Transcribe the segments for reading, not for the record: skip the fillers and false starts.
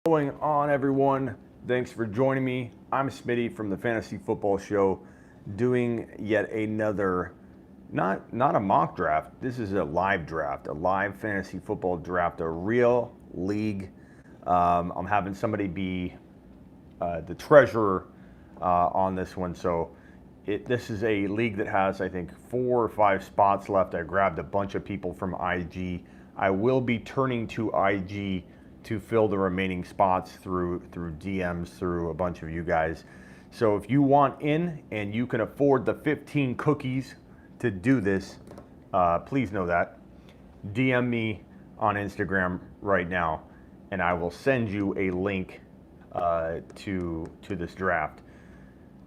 Going on, everyone? Thanks for joining me. I'm Smitty from the Fantasy Football Show, doing yet another, not a mock draft. This is a live draft, a live fantasy football draft, a real league. I'm having somebody be the treasurer on this one. So this is a league that has, I think, 4 or 5 spots left. I grabbed a bunch of people from IG. I will be turning to IG to fill the remaining spots through DMs, through a bunch of you guys. So if you want in and you can afford the 15 cookies to do this, please know that. DM me on Instagram right now, and I will send you a link to this draft.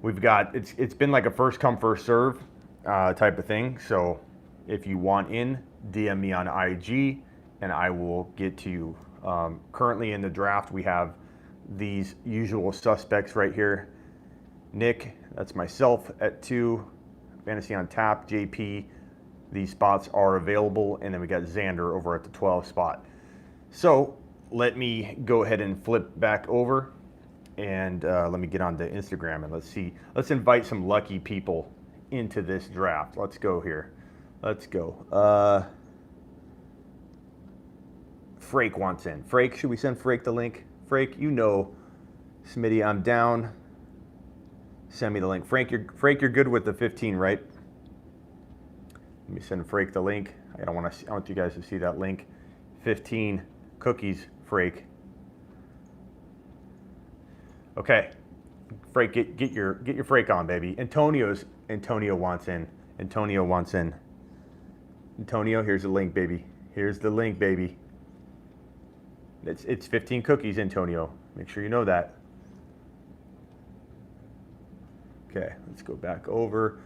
We've got it's been like a first come first serve type of thing. So if you want in, DM me on IG, and I will get to you. Currently in the draft, we have these usual suspects right here. Nick, that's myself at 2, Fantasy on Tap, JP. These spots are available, and then we got Xander over at the 12 spot. So let me go ahead and flip back over, and let me get on to Instagram, and let's invite some lucky people into this draft. Let's go here. Let's go. Frake wants in. Frake, should we send Frake the link? Frake, you know, Smitty, I'm down. Send me the link. Frake, you're good with the 15, right? Let me send Frake the link. I want you guys to see that link. 15 cookies, Frake. Okay, Frake, get your Frake on, baby. Antonio wants in. Antonio wants in. Antonio, here's the link, baby. Here's the link, baby. It's 15 cookies, Antonio. Make sure you know that. Okay, let's go back over.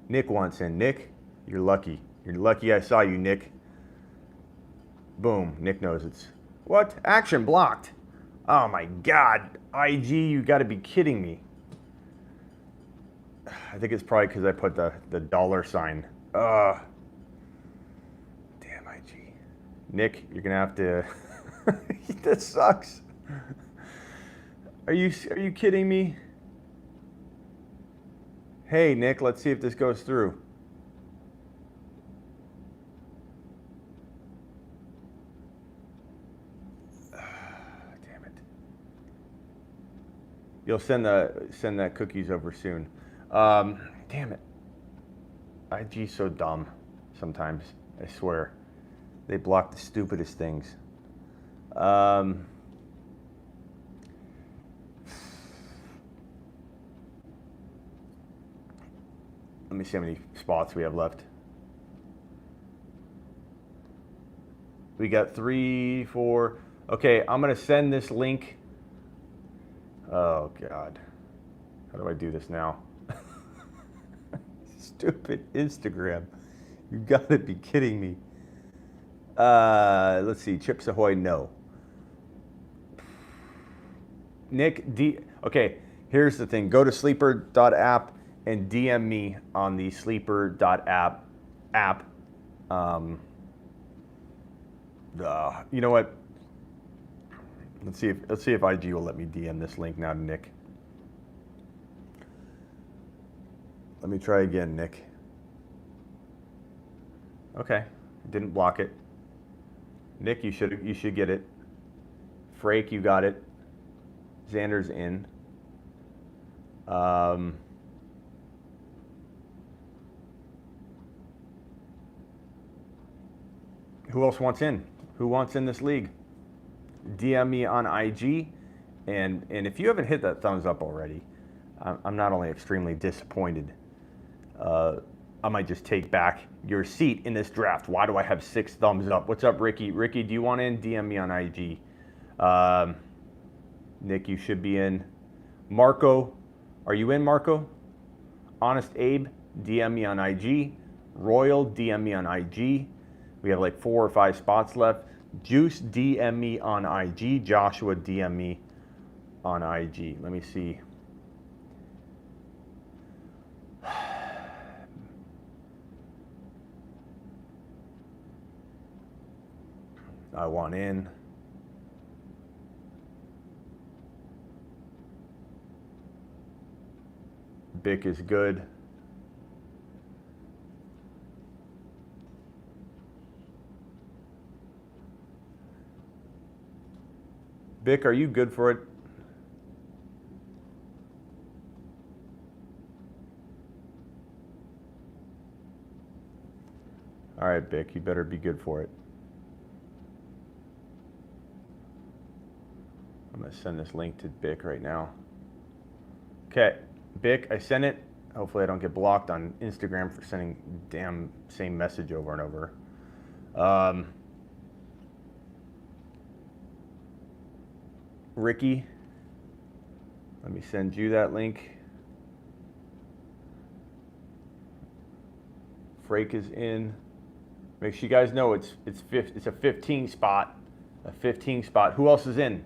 Nick wants in. Nick, you're lucky. You're lucky I saw you, Nick. Boom, Nick knows it's... What? Action blocked. Oh my God. IG, you gotta be kidding me. I think it's probably because I put the dollar sign. Damn IG. Nick, you're gonna have to... That sucks. Are you kidding me? Hey, Nick, let's see if this goes through. Damn it. You'll send that cookies over soon. Damn it. IG's so dumb sometimes, I swear. They block the stupidest things. Let me see how many spots we have left. We got 3, 4. Okay, I'm gonna send this link. Oh God, how do I do this now? Stupid Instagram. You gotta be kidding me. Let's see, Chips Ahoy, no. Nick, okay, here's the thing. Go to sleeper.app and DM me on the sleeper.app app. You know what? Let's see if IG will let me DM this link now to Nick. Let me try again, Nick. Okay, didn't block it. Nick, you should get it. Frake, you got it. Xander's in. Who else wants in? Who wants in this league? DM me on IG, and if you haven't hit that thumbs up already, I'm not only extremely disappointed, I might just take back your seat in this draft. Why do I have 6 thumbs up? What's up, Ricky? Ricky, do you want in? DM me on IG. Nick, you should be in. Marco, are you in, Marco? Honest Abe, DM me on IG. Royal, DM me on IG. We have like 4 or 5 spots left. Juice, DM me on IG. Joshua, DM me on IG. Let me see. I want in. Bick is good. Bick, are you good for it? All right, Bick, you better be good for it. I'm going to send this link to Bick right now. Okay, Bick, I sent it. Hopefully I don't get blocked on Instagram for sending damn same message over and over. Ricky, let me send you that link. Frake is in. Make sure you guys know it's a 15 spot. A 15 spot. Who else is in?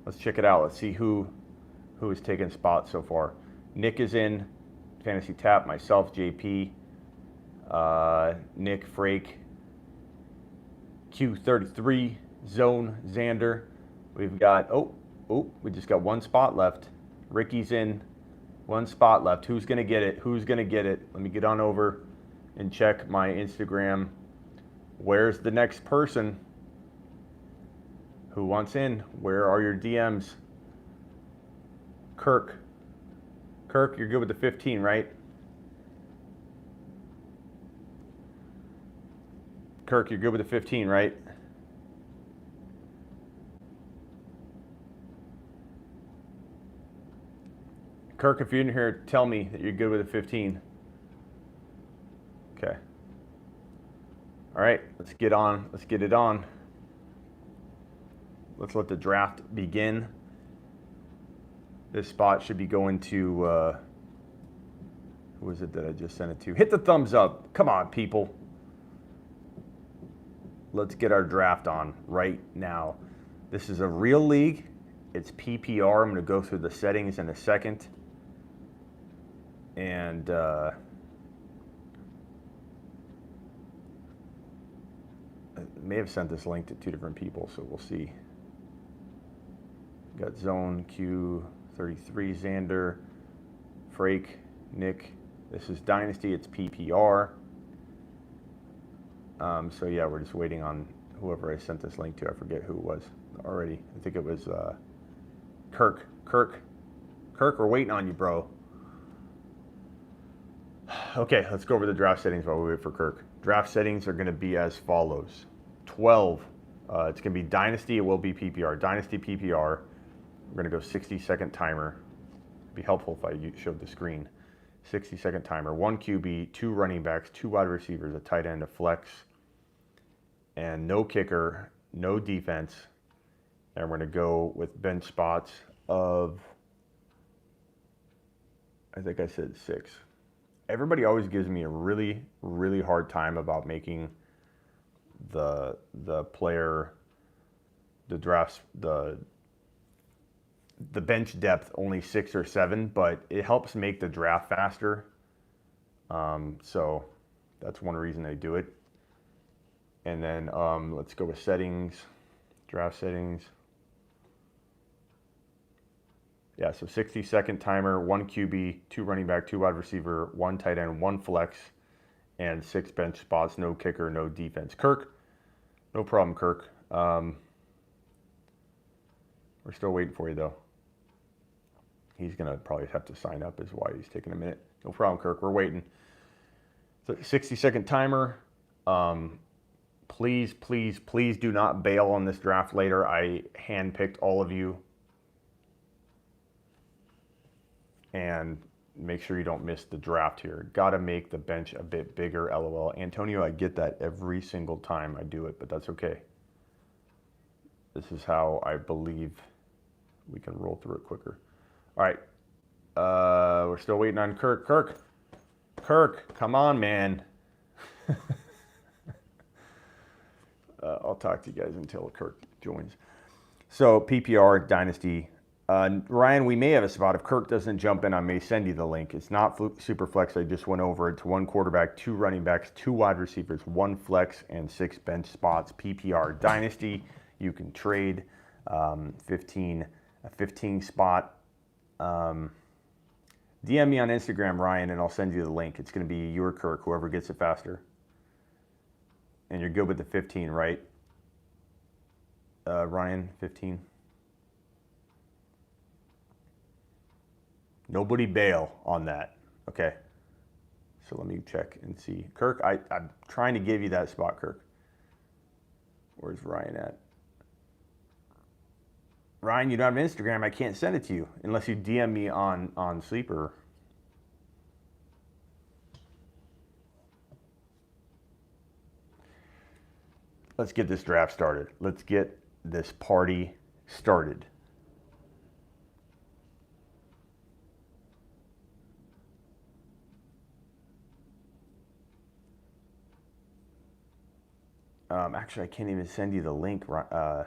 Let's check it out. Let's see who has taken spots so far. Nick is in. Fantasy Tap. Myself, JP. Nick, Frake. Q33. Zone. Xander. We've got, we just got one spot left. Ricky's in. One spot left. Who's going to get it? Who's going to get it? Let me get on over and check my Instagram. Where's the next person? Who wants in? Where are your DMs? Kirk. Kirk, you're good with the 15, right? Kirk, you're good with the 15, right? Kirk, if you're in here, tell me that you're good with a 15. Okay. All right, let's get on. Let's get it on. Let's let the draft begin. This spot should be going to, who is it that I just sent it to? Hit the thumbs up. Come on, people. Let's get our draft on right now. This is a real league. It's PPR. I'm going to go through the settings in a second. And I may have sent this link to 2 different people, so we'll see. Got Zone, Q33, Xander, Frake, Nick. This is Dynasty. It's PPR. So yeah, we're just waiting on whoever I sent this link to. I forget who it was already. I think it was Kirk. Kirk, we're waiting on you, bro. Okay, let's go over the draft settings while we wait for Kirk. Draft settings are going to be as follows. 12. It's going to be Dynasty. It will be PPR. Dynasty PPR. We're going to go 60-second timer. It'd be helpful if I showed the screen. 60-second timer. 1 QB, 2 running backs, 2 wide receivers, a tight end, a flex, and no kicker, no defense. And we're going to go with bench spots of, I think I said 6. Everybody always gives me a really, really hard time about making the player, the drafts, the bench depth only 6 or 7, but it helps make the draft faster. So that's one reason I do it. And then let's go with settings, draft settings. Yeah, so 60-second timer, 1 QB, 2 running back, 2 wide receiver, 1 tight end, 1 flex, and 6 bench spots, no kicker, no defense. Kirk, no problem, Kirk. We're still waiting for you, though. He's going to probably have to sign up is why he's taking a minute. No problem, Kirk. We're waiting. So 60-second timer. Please, please, please do not bail on this draft later. I handpicked all of you. And make sure you don't miss the draft here. Got to make the bench a bit bigger, LOL. Antonio, I get that every single time I do it, but that's okay. This is how I believe we can roll through it quicker. All right. We're still waiting on Kirk. Kirk, come on, man. I'll talk to you guys until Kirk joins. So PPR, Dynasty. Ryan, we may have a spot. If Kirk doesn't jump in, I may send you the link. It's not super flex. I just went over. It's 1 quarterback, 2 running backs, 2 wide receivers, 1 flex, and 6 bench spots. PPR Dynasty. You can trade a 15 spot. DM me on Instagram, Ryan, and I'll send you the link. It's going to be you or Kirk, whoever gets it faster. And you're good with the 15, right? Ryan, 15. Nobody bail on that. Okay. So let me check and see. Kirk, I'm trying to give you that spot, Kirk. Where's Ryan at? Ryan, you don't have Instagram. I can't send it to you unless you DM me on Sleeper. Let's get this draft started. Let's get this party started. Actually, I can't even send you the link. Why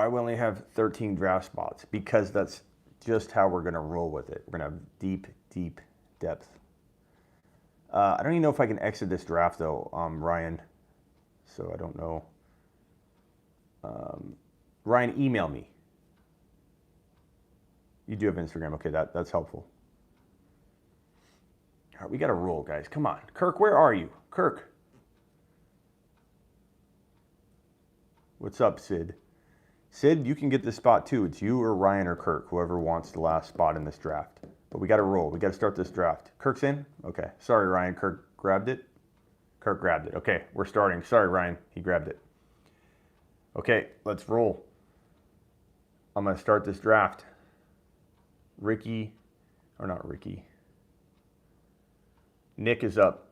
we only have 13 draft spots? Because that's just how we're going to roll with it. We're going to have deep, deep depth. I don't even know if I can exit this draft, though, Ryan. So I don't know. Ryan, email me. You do have Instagram. Okay, that's helpful. All right, we got to roll, guys. Come on. Kirk, where are you? Kirk. What's up, Sid? Sid, you can get this spot too. It's you or Ryan or Kirk, whoever wants the last spot in this draft. But we got to roll. We got to start this draft. Kirk's in? Okay. Sorry, Ryan. Kirk grabbed it? Kirk grabbed it. Okay, we're starting. Sorry, Ryan. He grabbed it. Okay, let's roll. I'm going to start this draft. Ricky, or not Ricky. Nick is up.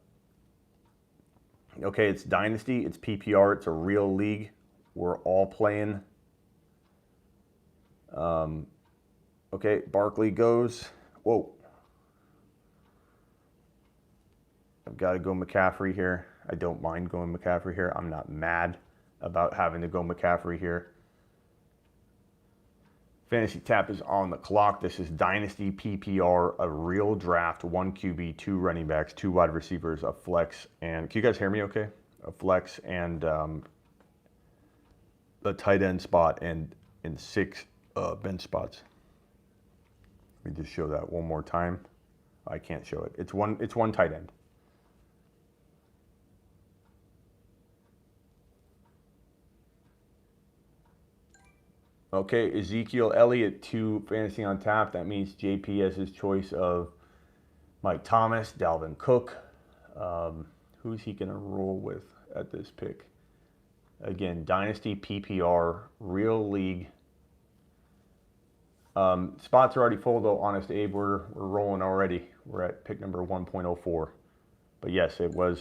Okay, it's Dynasty. It's PPR. It's a real league. We're all playing. Okay, Barkley goes. Whoa. I've got to go McCaffrey here. I don't mind going McCaffrey here. I'm not mad about having to go McCaffrey here. Fantasy Tap is on the clock. This is Dynasty PPR, a real draft, 1 QB, 2 running backs, 2 wide receivers, a flex, and can you guys hear me okay? A flex and a tight end spot and 6 bench spots. Let me just show that one more time. I can't show it. It's one tight end. Okay, Ezekiel Elliott to Fantasy on Tap. That means JP has his choice of Mike Thomas, Dalvin Cook. Who's he going to roll with at this pick? Again, Dynasty PPR, real league. Spots are already full though, Honest Abe. We're rolling already. We're at pick number 1.04. But yes,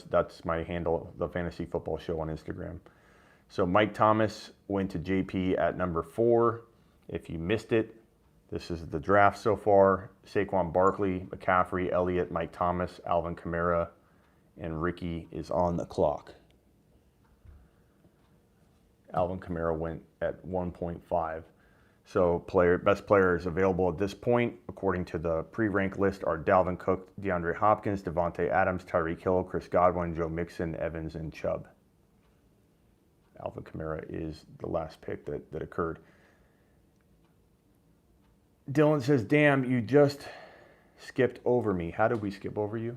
that's my handle, the Fantasy Football Show on Instagram. So Mike Thomas went to JP at number 4. If you missed it, this is the draft so far. Saquon Barkley, McCaffrey, Elliott, Mike Thomas, Alvin Kamara, and Ricky is on the clock. Alvin Kamara went at 1.5. So best players available at this point, according to the pre-rank list, are Dalvin Cook, DeAndre Hopkins, Devontae Adams, Tyreek Hill, Chris Godwin, Joe Mixon, Evans, and Chubb. Alvin Kamara is the last pick that occurred. Dylan says, damn, you just skipped over me. How did we skip over you?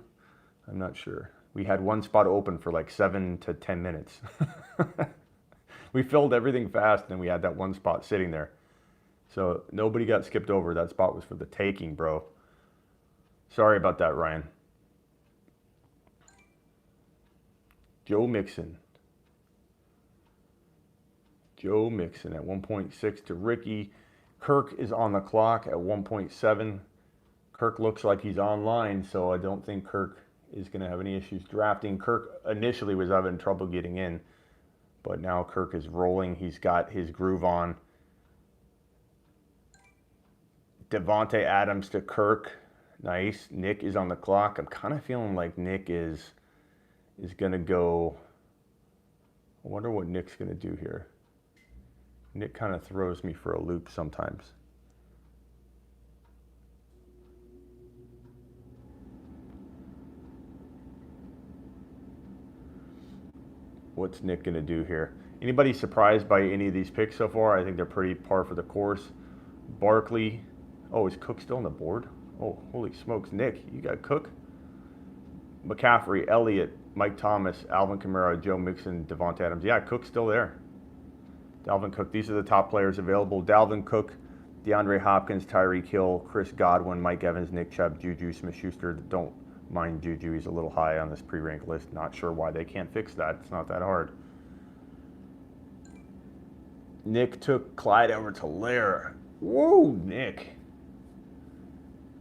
I'm not sure. We had one spot open for like 7 to 10 minutes. We filled everything fast, and we had that one spot sitting there. So nobody got skipped over. That spot was for the taking, bro. Sorry about that, Ryan. Joe Mixon. Joe Mixon at 1.6 to Ricky. Kirk is on the clock at 1.7. Kirk looks like he's online, so I don't think Kirk is going to have any issues drafting. Kirk initially was having trouble getting in, but now Kirk is rolling. He's got his groove on. Devontae Adams to Kirk. Nice. Nick is on the clock. I'm kind of feeling like Nick is going to go. I wonder what Nick's going to do here. Nick kind of throws me for a loop sometimes. What's Nick going to do here? Anybody surprised by any of these picks so far? I think they're pretty par for the course. Barkley. Oh, is Cook still on the board? Oh, holy smokes. Nick, you got Cook? McCaffrey, Elliott, Mike Thomas, Alvin Kamara, Joe Mixon, Devonta Adams. Yeah, Cook's still there. Dalvin Cook. These are the top players available. Dalvin Cook, DeAndre Hopkins, Tyreek Hill, Chris Godwin, Mike Evans, Nick Chubb, Juju Smith-Schuster. Don't mind Juju. He's a little high on this pre-ranked list. Not sure why they can't fix that. It's not that hard. Nick took Clyde Edwards-Helaire. Whoa, Nick.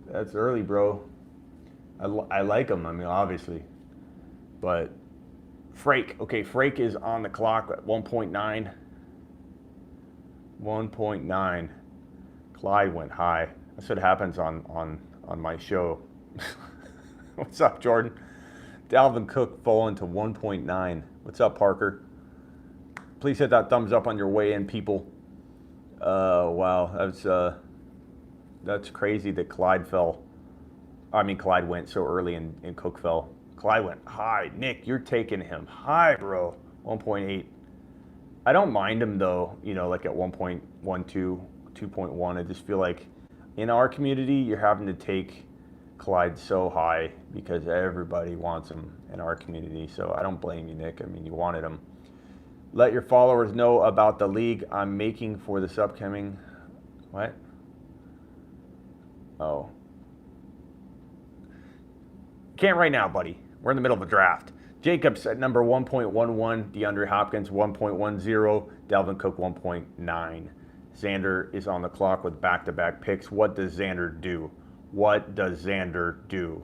That's early, bro. I like him, I mean, obviously. But Frake. Okay, Frake is on the clock at 1.9. 1.9. Clyde went high. That's what happens on my show. What's up, Jordan? Dalvin Cook falling to 1.9. What's up, Parker? Please hit that thumbs up on your way in, people. Wow, that's crazy that Clyde fell. I mean, Clyde went so early and Cook fell. Clyde went high. Nick, you're taking him high, bro. 1.8. I don't mind him, though, you know, like at 1.12, 2.1. I just feel like in our community, you're having to take Clyde so high because everybody wants him in our community. So I don't blame you, Nick. I mean, you wanted him. Let your followers know about the league I'm making for this upcoming... What? Oh. Can't right now, buddy. We're in the middle of a draft. Jacobs at number 1.11, DeAndre Hopkins 1.10, Dalvin Cook 1.9. Xander is on the clock with back-to-back picks. What does Xander do? What does Xander do?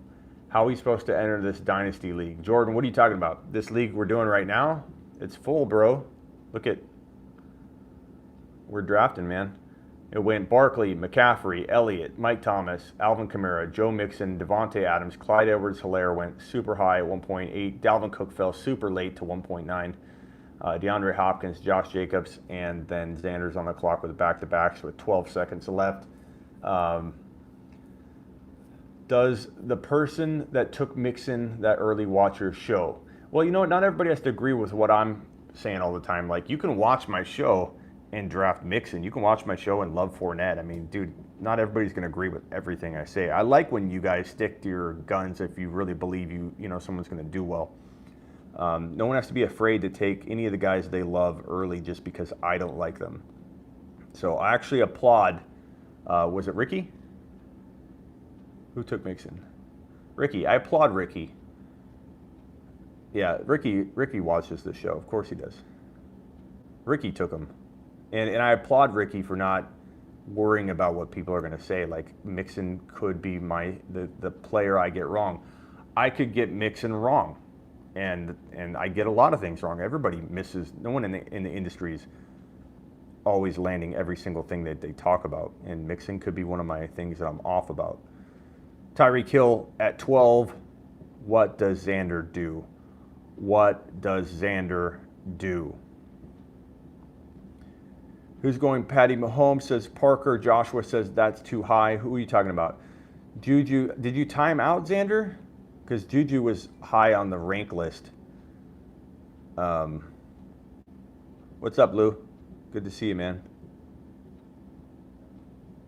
How are we supposed to enter this dynasty league? Jordan, what are you talking about? This league we're doing right now? It's full, bro. Look at... We're drafting, man. It went Barkley, McCaffrey, Elliott, Mike Thomas, Alvin Kamara, Joe Mixon, Devonta Adams, Clyde Edwards-Helaire went super high at 1.8. Dalvin Cook fell super late to 1.9. DeAndre Hopkins, Josh Jacobs, and then Xander's on the clock with back-to-backs with 12 seconds left. Does the person that took Mixon that early watch your show? Well, you know what? Not everybody has to agree with what I'm saying all the time. Like, you can watch my show and draft Mixon. You can watch my show and love Fournette. I mean, dude, not everybody's going to agree with everything I say. I like when you guys stick to your guns if you really believe you know someone's going to do well. No one has to be afraid to take any of the guys they love early just because I don't like them. So I actually applaud. Was it Ricky? Who took Mixon? Ricky. I applaud Ricky. Yeah, Ricky watches this show. Of course he does. Ricky took him. And I applaud Ricky for not worrying about what people are going to say. Like, Mixon could be the player I get wrong. I could get Mixon wrong. And I get a lot of things wrong. Everybody misses. No one in the industry is always landing every single thing that they talk about. And Mixon could be one of my things that I'm off about. Tyreek Hill at 12. What does Xander do? What does Xander do? Who's going? Patty Mahomes says Parker. Joshua says that's too high. Who are you talking about? Juju. Did you time out Xander? Because Juju was high on the rank list. What's up, Lou? Good to see you, man.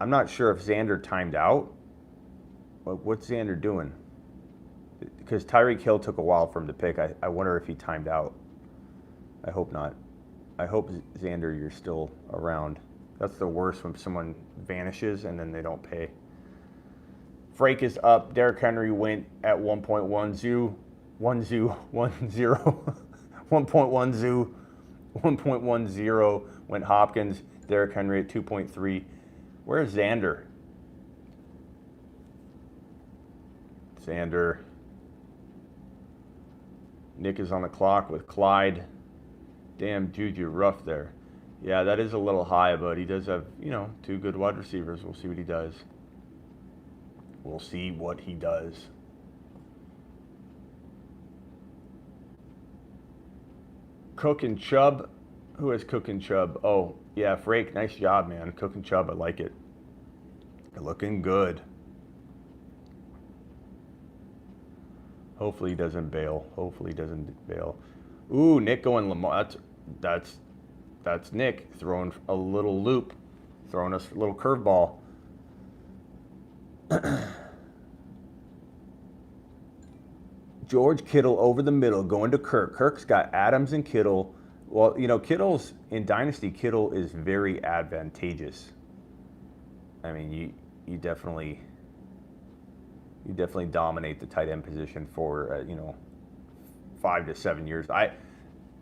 I'm not sure if Xander timed out. What's Xander doing? Because Tyreek Hill took a while for him to pick. I wonder if he timed out. I hope not. I hope, Xander, you're still around. That's the worst when someone vanishes and then they don't pay. Frake is up. Derrick Henry went at 1.10. 1.10 went Hopkins. Derrick Henry at 2.3. Where's Xander? Xander. Nick is on the clock with Clyde. Damn, Juju, rough there. Yeah, that is a little high, but he does have, two good wide receivers. We'll see what he does. We'll see what he does. Cook and Chubb. Who has Cook and Chubb? Oh, yeah, Frake, nice job, man. Cook and Chubb, I like it. They're looking good. Hopefully he doesn't bail. Ooh, Nick going Lamar. That's That's Nick throwing a little loop, throwing us a little curveball. George Kittle over the middle, going to Kirk. Kirk's got Adams and Kittle. Well, you know, Kittle's in Dynasty. Kittle is very advantageous. I mean, you definitely dominate the tight end position for 5 to 7 years. I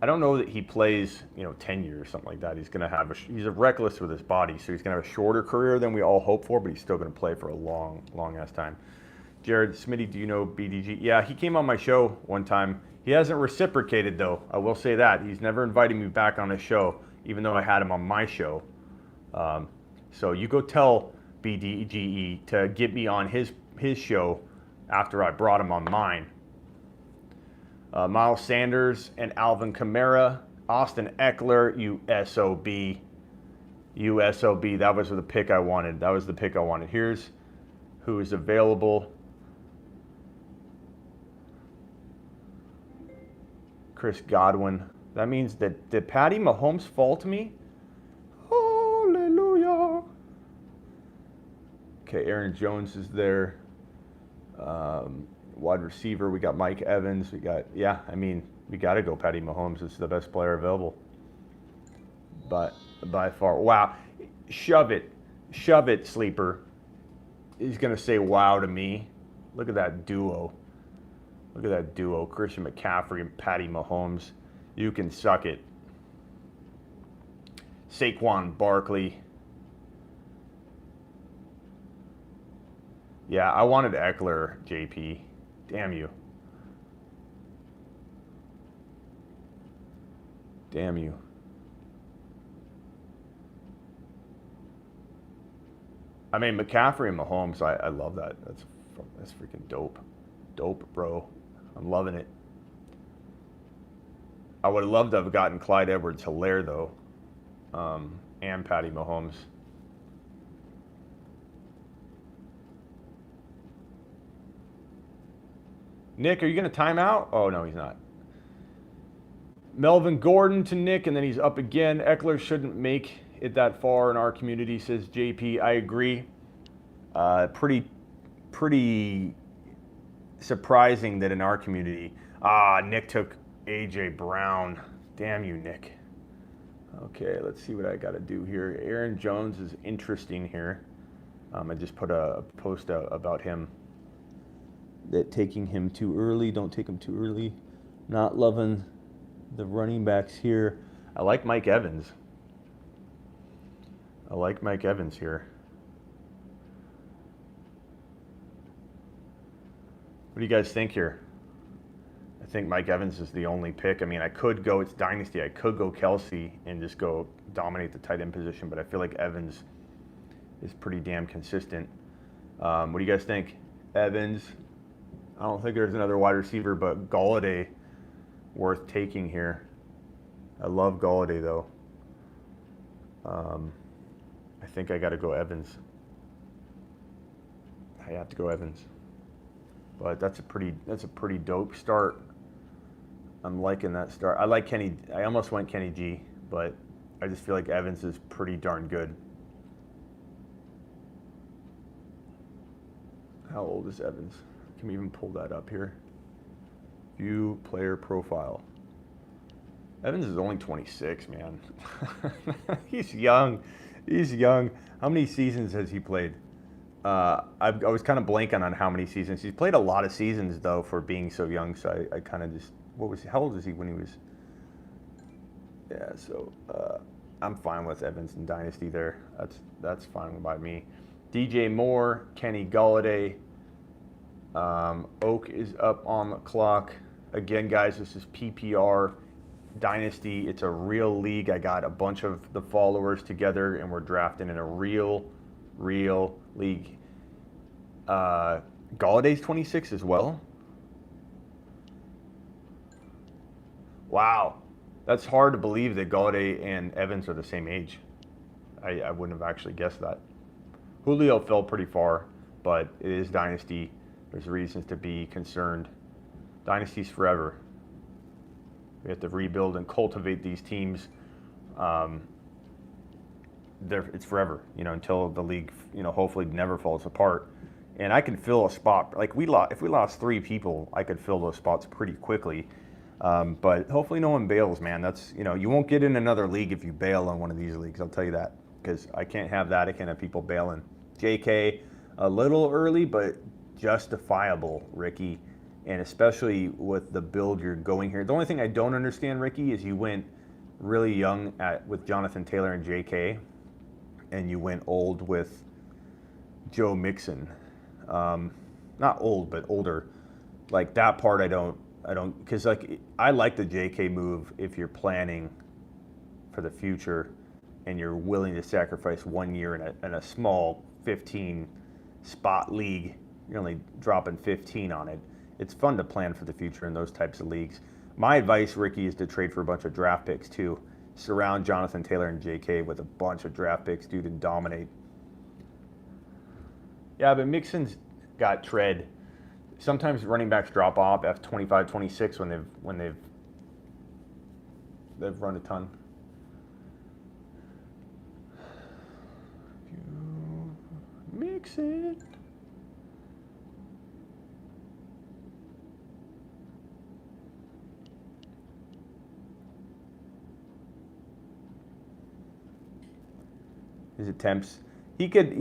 don't know that he plays 10 years or something like that. He's a reckless with his body, so he's gonna have a shorter career than we all hope for, but he's still gonna play for a long ass time. Jared, Smitty, do you know BDG? Yeah, he came on my show one time. He hasn't reciprocated, though. I will say that. He's never invited me back on his show, even though I had him on my show. So you go tell BDGE to get me on his show after I brought him on mine. Miles Sanders and Alvin Kamara. Austin Eckler, USOB. USOB, that was the pick I wanted. Here's who is available. Chris Godwin. That means that did Patty Mahomes fall to me? Hallelujah. Okay, Aaron Jones is there. Wide receiver, we got Mike Evans. We got to go Patty Mahomes. It's the best player available. But by far. Wow. Shove it, sleeper. He's going to say wow to me. Look at that duo. Christian McCaffrey and Patty Mahomes. You can suck it. Saquon Barkley. Yeah, I wanted Eckler, JP. Damn you. I mean, McCaffrey and Mahomes, I love that. That's freaking dope. Dope, bro. I'm loving it. I would have loved to have gotten Clyde Edwards-Helaire, though, and Patty Mahomes. Nick, are you going to time out? Oh, no, he's not. Melvin Gordon to Nick, and then he's up again. Eckler shouldn't make it that far in our community, says JP. I agree. Pretty surprising that in our community, Nick took A.J. Brown. Damn you, Nick. Okay, let's see what I got to do here. Aaron Jones is interesting here. I just put a post out about him. That taking him too early. Don't take him too early. Not loving the running backs here. I like Mike Evans. Here. What do you guys think here? I think Mike Evans is the only pick. I mean, it's Dynasty. I could go Kelsey and just go dominate the tight end position, but I feel like Evans is pretty damn consistent. What do you guys think? Evans. I don't think there's another wide receiver, but Golladay worth taking here. I love Golladay, though. I think I got to go Evans. I have to go Evans. But that's a pretty dope start. I'm liking that start. I like Kenny. I almost went Kenny G, but I just feel like Evans is pretty darn good. How old is Evans? Can we even pull that up here? View player profile. Evans is only 26, man. He's young. How many seasons has he played? I was kind of blanking on how many seasons. He's played a lot of seasons, though, for being so young. So I kind of just, how old was he when he was? Yeah, so I'm fine with Evans and Dynasty there. That's fine by me. DJ Moore, Kenny Golladay. Oak is up on the clock. Again, guys, this is PPR Dynasty. It's a real league. I got a bunch of the followers together, and we're drafting in a real league. Galladay's 26 as well. Wow. That's hard to believe that Golladay and Evans are the same age. I wouldn't have actually guessed that. Julio fell pretty far, but it is Dynasty. There's reasons to be concerned. Dynasty's forever. We have to rebuild and cultivate these teams it's forever, until the league, hopefully never falls apart. And I can fill a spot. Like if we lost 3 people, I could fill those spots pretty quickly. But hopefully no one bails, man. That's, you won't get in another league if you bail on one of these leagues. I'll tell you that, because I can't have that. I can't have people bailing. JK, a little early, but justifiable, Ricky. And especially with the build you're going here. The only thing I don't understand, Ricky, is you went really young with Jonathan Taylor and JK, and you went old with Joe Mixon. Not old, but older. Like that part I don't, because like I like the JK move if you're planning for the future and you're willing to sacrifice 1 year in a small 15 spot league. You're only dropping 15 on it. It's fun to plan for the future in those types of leagues. My advice, Ricky, is to trade for a bunch of draft picks too. Surround Jonathan Taylor and JK with a bunch of draft picks, dude, and dominate. Yeah, but Mixon's got tread. Sometimes running backs drop off after 25, 26 when they've run a ton. Mixon. His attempts. He could,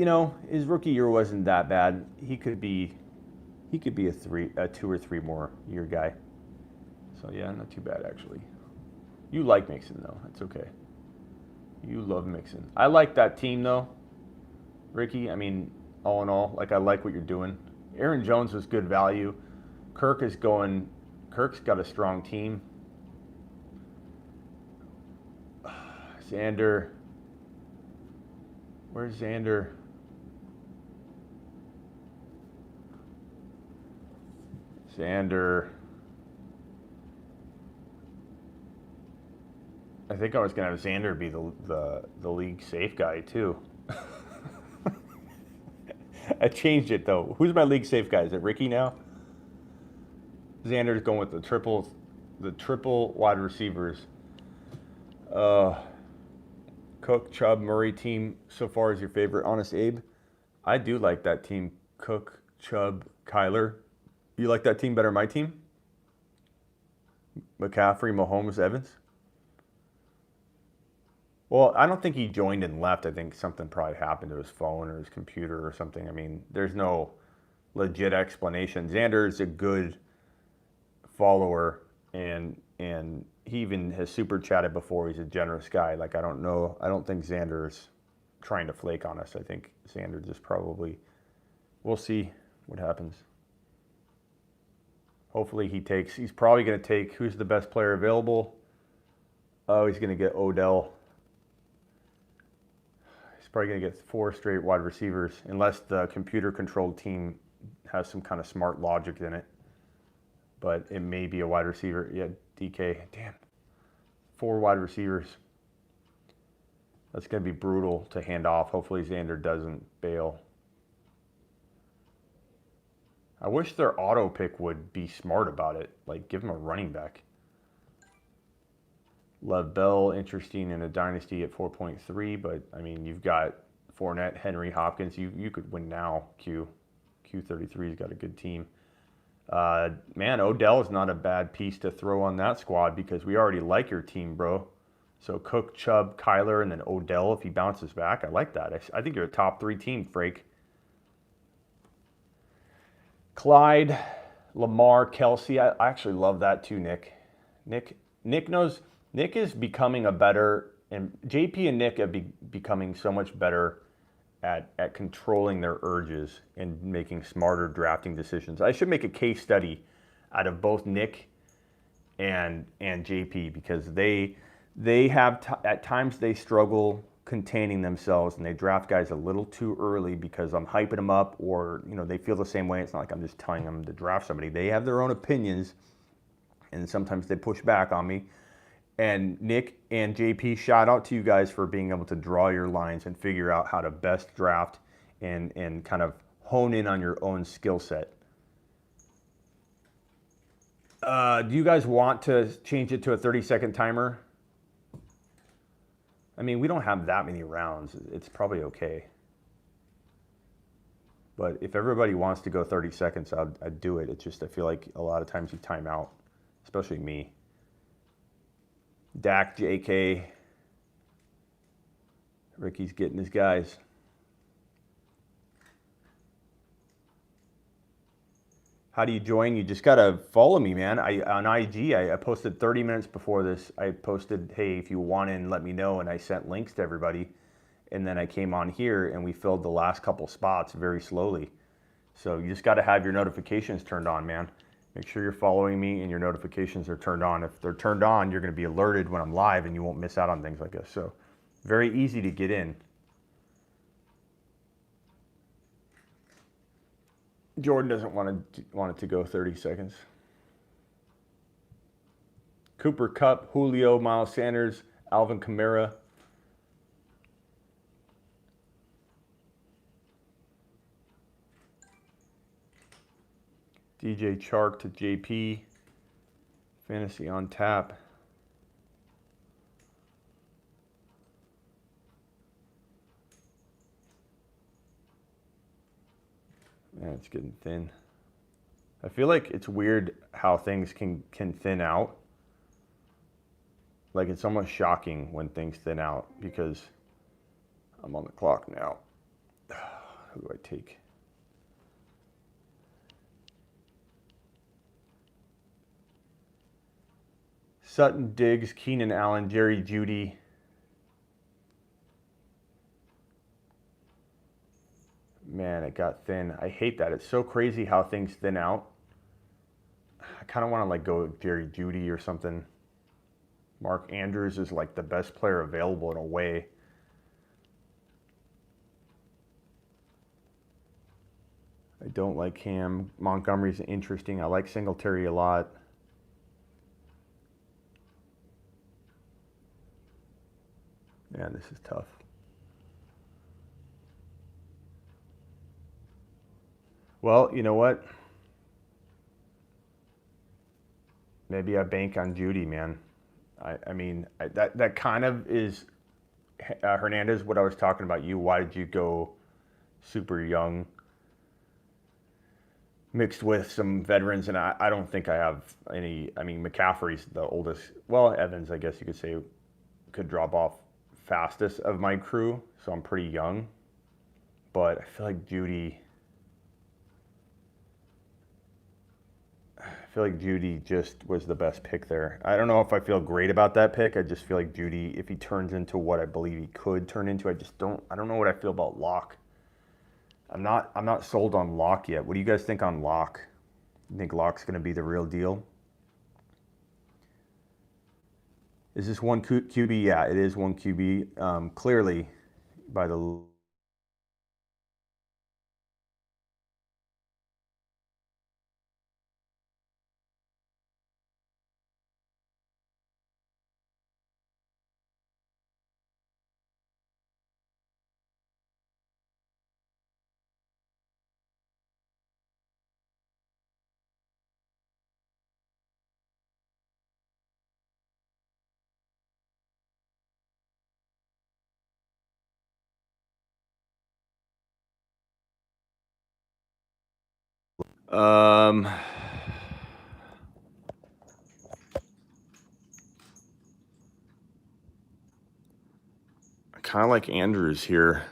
his rookie year wasn't that bad. He could be a 2 or 3 more year guy. So yeah, not too bad actually. You like Mixon though. That's okay. You love Mixon. I like that team though, Ricky. I mean, all in all, like I like what you're doing. Aaron Jones was good value. Kirk's got a strong team. Xander. Where's Xander? I think I was gonna have Xander be the league safe guy too. I changed it though. Who's my league safe guy? Is it Ricky now? Xander's going with the triple wide receivers. Cook, Chubb, Murray team so far is your favorite, Honest Abe? I do like that team. Cook, Chubb, Kyler. You like that team better than my team? McCaffrey, Mahomes, Evans? Well, I don't think he joined and left. I think something probably happened to his phone or his computer or something. I mean, there's no legit explanation. Xander is a good follower, and he even has super chatted before. He's a generous guy. Like, I don't think Xander's trying to flake on us. I think Xander just probably, we'll see what happens. Hopefully he's probably going to take, who's the best player available? Oh, he's going to get Odell. He's probably going to get 4 straight wide receivers, unless the computer-controlled team has some kind of smart logic in it. But it may be a wide receiver. Yeah, DK. Damn. 4 wide receivers. That's going to be brutal to hand off. Hopefully Xander doesn't bail. I wish their auto pick would be smart about it. Like, give him a running back. Lev Bell, interesting in a dynasty at 4.3, but, I mean, you've got Fournette, Henry, Hopkins. You could win now, Q33's got a good team. Man, Odell is not a bad piece to throw on that squad because we already like your team, bro. So Cook, Chubb, Kyler, and then Odell if he bounces back. I like that. I think you're a top 3 team, Frake. Clyde, Lamar, Kelsey. I actually love that too, Nick. Nick is becoming a better, and JP and Nick have becoming so much better at controlling their urges and making smarter drafting decisions. I should make a case study out of both Nick and JP because they have at times they struggle containing themselves and they draft guys a little too early because I'm hyping them up, or they feel the same way. It's not like I'm just telling them to draft somebody. They have their own opinions, and sometimes they push back on me. And Nick and JP, shout out to you guys for being able to draw your lines and figure out how to best draft and kind of hone in on your own skill set. Do you guys want to change it to a 30-second timer? I mean, we don't have that many rounds. It's probably okay. But if everybody wants to go 30 seconds, I'd do it. It's just I feel like a lot of times you time out, especially me. Dak, JK, Ricky's getting his guys. How do you join? You just gotta follow me, man. On IG, I posted 30 minutes before this. I posted, hey, if you want in, let me know, and I sent links to everybody. And then I came on here and we filled the last couple spots very slowly. So you just gotta have your notifications turned on, man. Make sure you're following me and your notifications are turned on. If they're turned on, you're gonna be alerted when I'm live and you won't miss out on things like this. So very easy to get in. Jordan doesn't want it to go 30 seconds. Cooper Kupp, Julio, Miles Sanders, Alvin Kamara. DJ Chark to JP. Fantasy on tap. Man, it's getting thin. I feel like it's weird how things can thin out. Like it's almost shocking when things thin out because I'm on the clock now. Who do I take? Sutton, Diggs, Keenan Allen, Jerry Jeudy. Man, it got thin. I hate that. It's so crazy how things thin out. I kind of want to like go with Jerry Jeudy or something. Mark Andrews is like the best player available in a way. I don't like Cam. Montgomery's interesting. I like Singletary a lot. Yeah, this is tough. Well, you know what? Maybe I bank on Jeudy, man. I mean, that kind of is Hernandez, what I was talking about you. Why did you go super young mixed with some veterans? And I don't think I have any. I mean, McCaffrey's the oldest. Well, Evans, I guess you could say, could drop off fastest of my crew. So I'm pretty young. But I feel like Jeudy just was the best pick there. I don't know if I feel great about that pick. I just feel like Jeudy, if he turns into what I believe he could turn into, I don't know what I feel about Locke. I'm not sold on Locke yet. What do you guys think on Locke? You think Locke's going to be the real deal? Is this one QB? Yeah, it is one QB. Clearly, by the I kind of like Andrews here.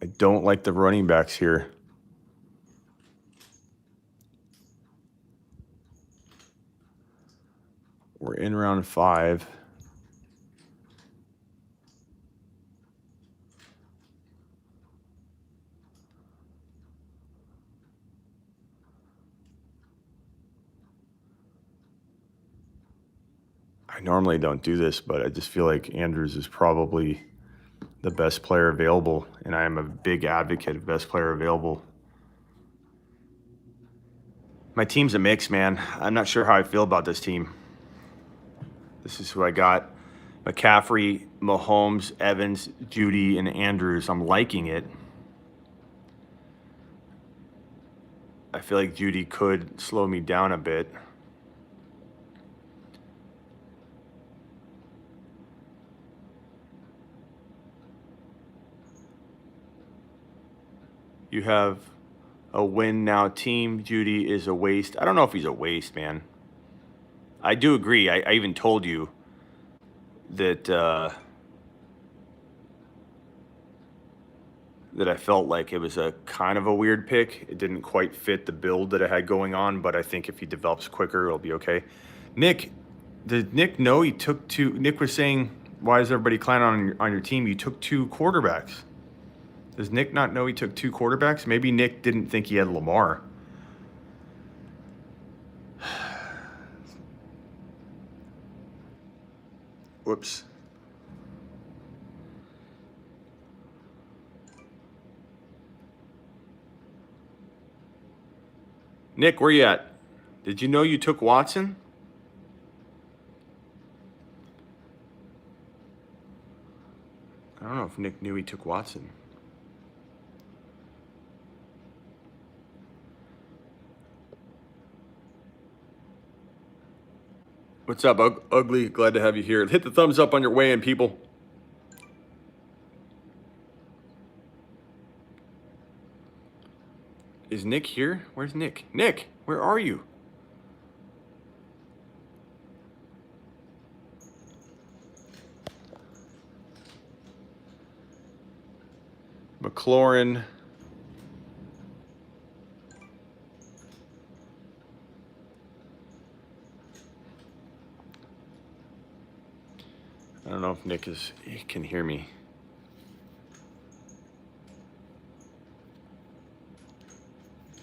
I don't like the running backs here. We're in round 5. I normally don't do this, but I just feel like Andrews is probably the best player available, and I am a big advocate of best player available. My team's a mix, man. I'm not sure how I feel about this team. This is who I got. McCaffrey, Mahomes, Evans, Jeudy, and Andrews. I'm liking it. I feel like Jeudy could slow me down a bit. You have a win now team. Judy is a waste. I don't know if he's a waste, man. I do agree. I even told you that that I felt like it was a kind of a weird pick. It didn't quite fit the build that I had going on, but I think if he develops quicker, it'll be okay. Nick, did Nick know he took two? Nick was saying, why is everybody clowning on your team? You took 2 quarterbacks. Does Nick not know he took 2 quarterbacks? Maybe Nick didn't think he had Lamar. Whoops. Nick, where you at? Did you know you took Watson? I don't know if Nick knew he took Watson. What's up, Ugly? Glad to have you here. Hit the thumbs up on your way in, people. Is Nick here? Where's Nick? Nick, where are you? McLaurin. I don't know if Nick he can hear me.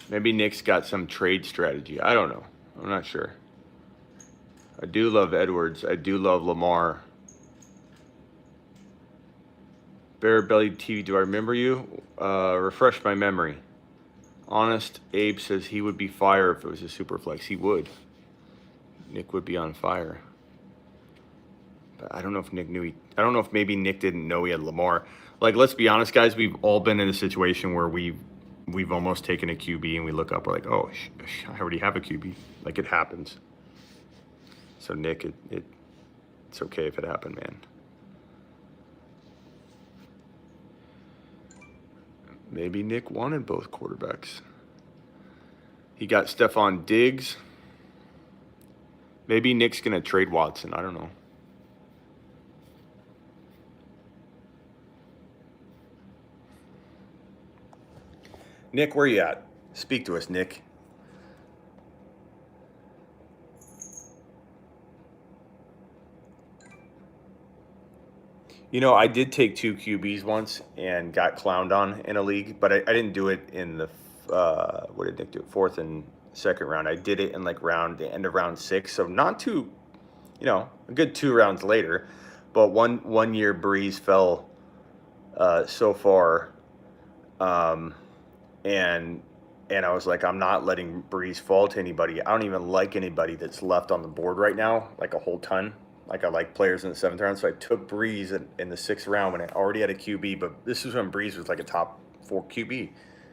Maybe Nick's got some trade strategy. I don't know. I'm not sure. I do love Edwards. I do love Lamar. Bear Belly TV, do I remember you? Refresh my memory. Honest Abe says he would be fire if it was a super flex. He would. Nick would be on fire. But I don't know if Nick knew I don't know if maybe Nick didn't know he had Lamar. Like, let's be honest, guys. We've all been in a situation where we've almost taken a QB and we look up, we're like, oh, I already have a QB. Like, it happens. So Nick, it's okay if it happened, man. Maybe Nick wanted both quarterbacks. He got Stephon Diggs. Maybe Nick's going to trade Watson. I don't know. Nick, where you at? Speak to us, Nick. You know, I did take 2 QBs once and got clowned on in a league, but I didn't do it in the, what did Nick do? 4th and 2nd round. I did it in like the end of round 6. So not too, a good 2 rounds later. But one year Breeze fell so far. And I was like, I'm not letting Breeze fall to anybody. I don't even like anybody that's left on the board right now, like a whole ton. Like, I like players in the 7th round, so I took Breeze in the 6th round when I already had a QB. But this was when Breeze was like a top 4 QB.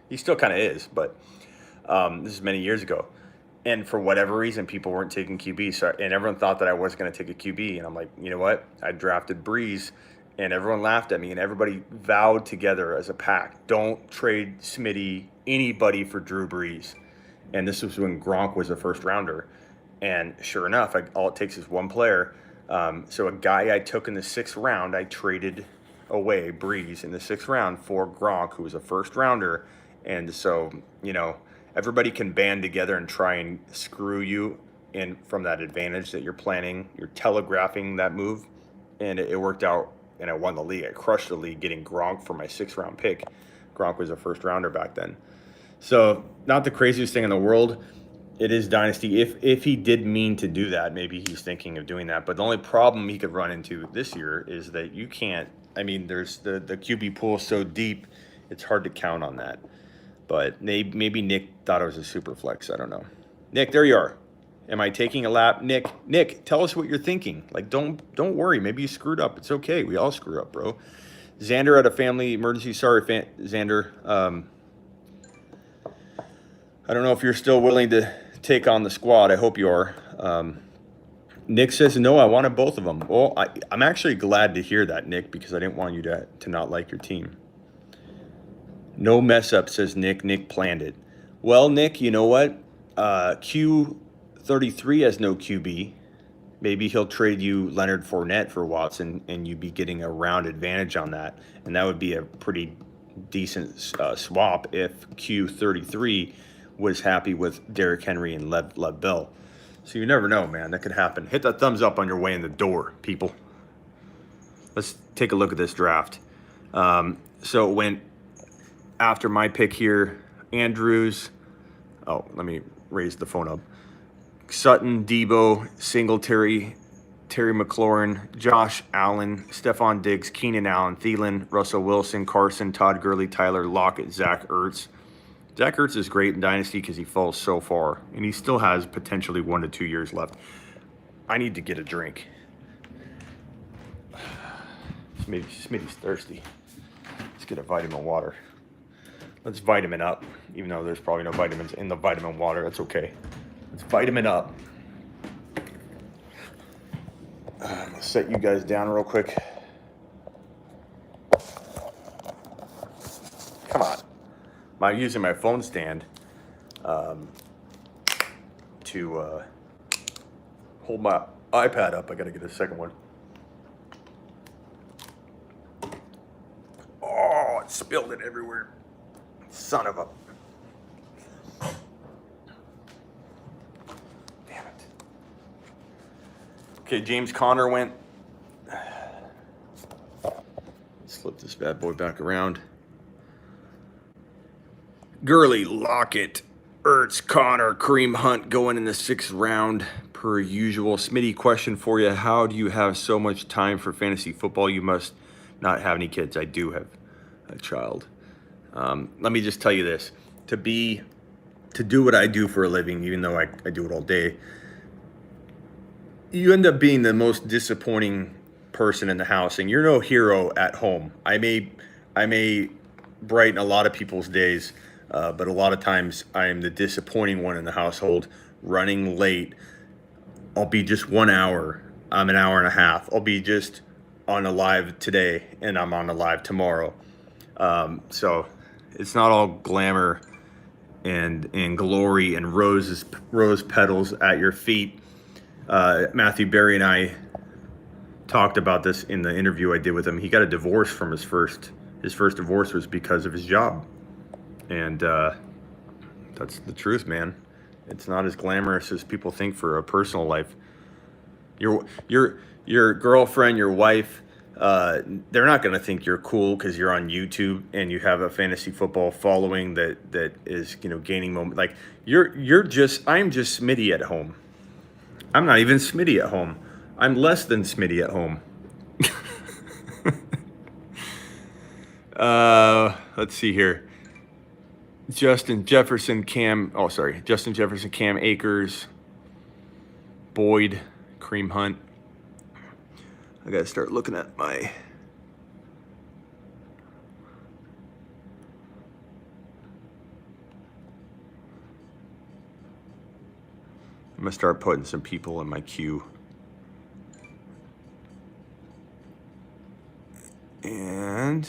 He still kind of is, but this is many years ago. And for whatever reason, people weren't taking QB, and everyone thought that I was going to take a QB. And I'm like, you know what? I drafted Breeze, and everyone laughed at me, and everybody vowed together as a pack, don't trade Smitty, anybody, for Drew Brees. And this was when Gronk was a first rounder. And sure enough, all it takes is one player. So a guy I took in the 6th round, I traded away Breeze in the 6th round for Gronk, who was a first rounder. And so, everybody can band together and try and screw you in from that advantage that you're planning. You're telegraphing that move. And it worked out, and I won the league. I crushed the league getting Gronk for my 6th round pick. Gronk was a first rounder back then. So not the craziest thing in the world. It is dynasty. If he did mean to do that, maybe he's thinking of doing that. But the only problem he could run into this year is that you can't. I mean, there's the QB pool is so deep, it's hard to count on that. But maybe Nick thought it was a super flex. I don't know. Nick, there you are. Am I taking a lap? Nick, tell us what you're thinking. Like, don't worry. Maybe you screwed up. It's okay. We all screw up, bro. Xander had a family emergency. Sorry, Xander. I don't know if you're still willing to take on the squad. I hope you are. Nick says, no, I wanted both of them. Well, I'm actually glad to hear that, Nick, because I didn't want you to not like your team. No mess up, says Nick. Nick planned it. Well, Nick, you know what? Q33 has no QB. Maybe he'll trade you Leonard Fournette for Watson, and you'd be getting a round advantage on that. And that would be a pretty decent swap if Q33 was happy with Derrick Henry and Lev Bell. So you never know, man. That could happen. Hit that thumbs up on your way in the door, people. Let's take a look at this draft. So it went after my pick here. Andrews. Oh, let me raise the phone up. Sutton, Debo, Singletary, Terry McLaurin, Josh Allen, Stephon Diggs, Keenan Allen, Thielen, Russell Wilson, Carson, Todd Gurley, Tyler Lockett, Zach Ertz. Zach Ertz is great in Dynasty because he falls so far, and he still has potentially 1 to 2 years left. I need to get a drink. Smitty's thirsty. Let's get a vitamin water. Let's vitamin up, even though there's probably no vitamins in the vitamin water. That's okay. Let's vitamin up. I'm gonna set you guys down real quick. Come on. I'm using my phone stand to hold my iPad up. I gotta get a second one. Oh, it spilled it everywhere. Son of a... Damn it. Okay, James Conner went. Slip this bad boy back around. Gurley, Lockett, Ertz, Connor, Kareem Hunt going in the 6th round per usual. Smitty, question for you. How do you have so much time for fantasy football? You must not have any kids. I do have a child. Let me just tell you this. To do what I do for a living, even though I do it all day, you end up being the most disappointing person in the house, and you're no hero at home. I may brighten a lot of people's days, but a lot of times I am the disappointing one in the household, running late. I'll be just 1 hour. I'm an hour and a half. I'll be just on a live today, and I'm on a live tomorrow. So it's not all glamour and glory and rose petals at your feet. Matthew Berry and I talked about this in the interview I did with him. He got a divorce from his first divorce was because of his job. And that's the truth, man. It's not as glamorous as people think for a personal life. Your girlfriend, your wife, they're not going to think you're cool because you're on YouTube and you have a fantasy football following that is, gaining momentum. Like I'm just Smitty at home. I'm not even Smitty at home. I'm less than Smitty at home. Let's see here. Justin Jefferson, Cam Akers, Boyd, Kareem Hunt. I gotta start looking at my... I'm gonna start putting some people in my queue. And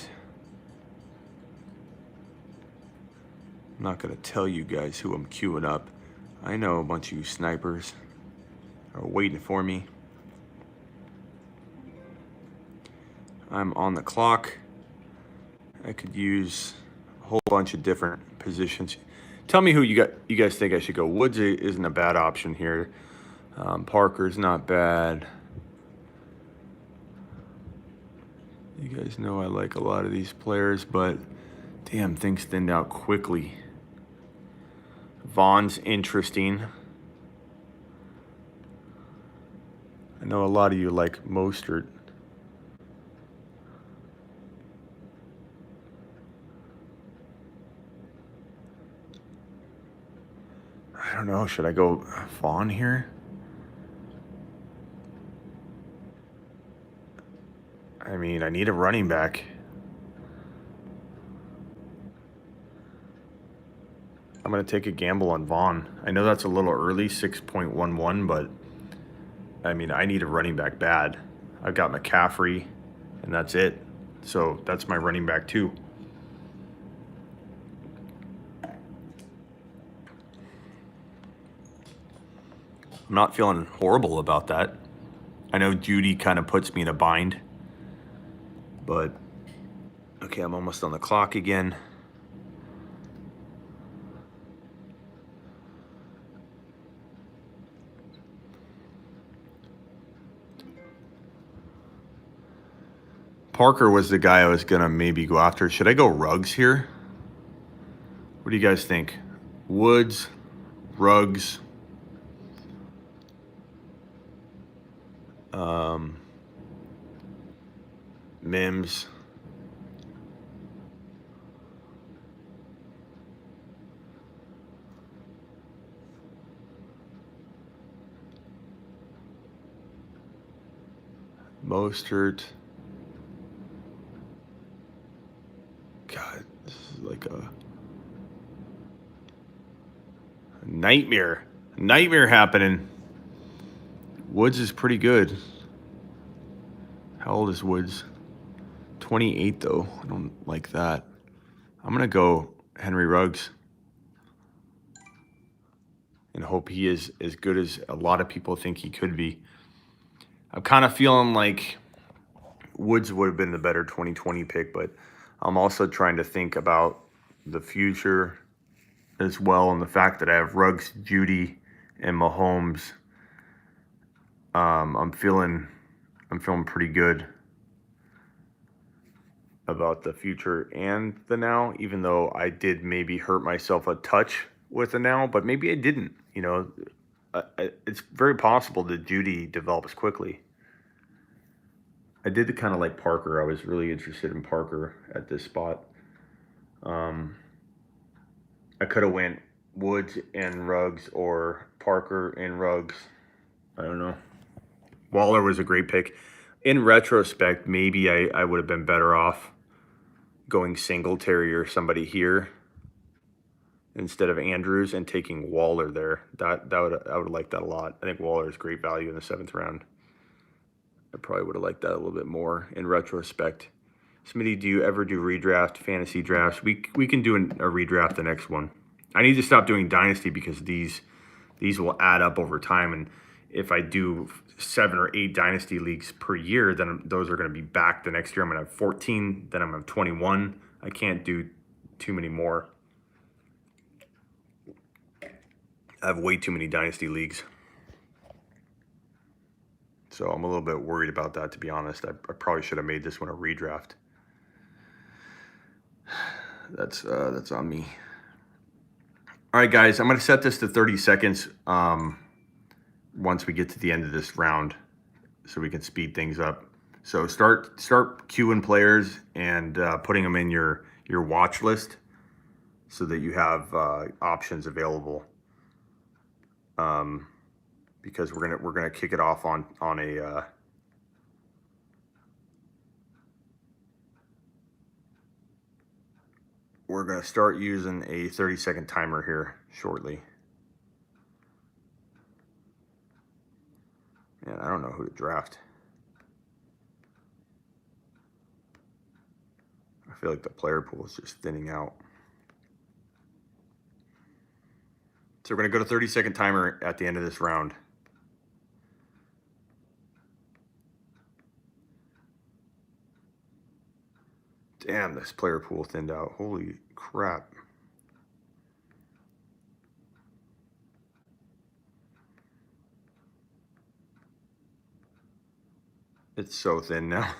I'm not gonna tell you guys who I'm queuing up. I know a bunch of you snipers are waiting for me. I'm on the clock. I could use a whole bunch of different positions. Tell me who you guys think I should go. Woods isn't a bad option here. Parker's not bad. You guys know I like a lot of these players, but damn, things thinned out quickly. Vaughn's interesting. I know a lot of you like Mostert. I don't know. Should I go Vaughn here? I mean, I need a running back. I'm going to take a gamble on Vaughn. I know that's a little early, 6.11, but I mean, I need a running back bad. I've got McCaffrey, and that's it. So that's my running back too. I'm not feeling horrible about that. I know Judy kind of puts me in a bind, but okay, I'm almost on the clock again. Parker was the guy I was gonna maybe go after. Should I go Ruggs here? What do you guys think? Woods, Ruggs, Mims. Mostert. God, this is like a nightmare. Nightmare happening. Woods is pretty good. How old is Woods? 28 though. I don't like that. I'm gonna go Henry Ruggs and hope he is as good as a lot of people think he could be. I'm kind of feeling like Woods would have been the better 2020 pick, but I'm also trying to think about the future as well, and the fact that I have Ruggs, Judy, and Mahomes. I'm feeling pretty good about the future and the now, even though I did maybe hurt myself a touch with the now, but maybe I didn't. You know, it's very possible that Judy develops quickly. I did kind of like Parker. I was really interested in Parker at this spot. I could have went Woods and Ruggs or Parker and Ruggs. I don't know. Waller was a great pick. In retrospect, maybe I would have been better off going Singletary or somebody here instead of Andrews and taking Waller there. I would like that a lot. I think Waller is great value in the 7th round. I probably would have liked that a little bit more in retrospect. Smitty, do you ever do redraft fantasy drafts? We can do a redraft the next one. I need to stop doing dynasty because these will add up over time, and if I do 7 or 8 dynasty leagues per year, then those are going to be back the next year. I'm going to have 14, then I'm going to have 21. I can't do too many more. I have way too many dynasty leagues. So I'm a little bit worried about that, to be honest. I probably should have made this one a redraft. That's on me. All right, guys, I'm going to set this to 30 seconds once we get to the end of this round so we can speed things up. So start queuing players and putting them in your watch list so that you have options available. Because we're gonna kick it off on a we're gonna start using a 30-second timer here shortly. Man, I don't know who to draft. I feel like the player pool is just thinning out. So we're gonna go to 30-second timer at the end of this round. Damn, this player pool thinned out. Holy crap. It's so thin now.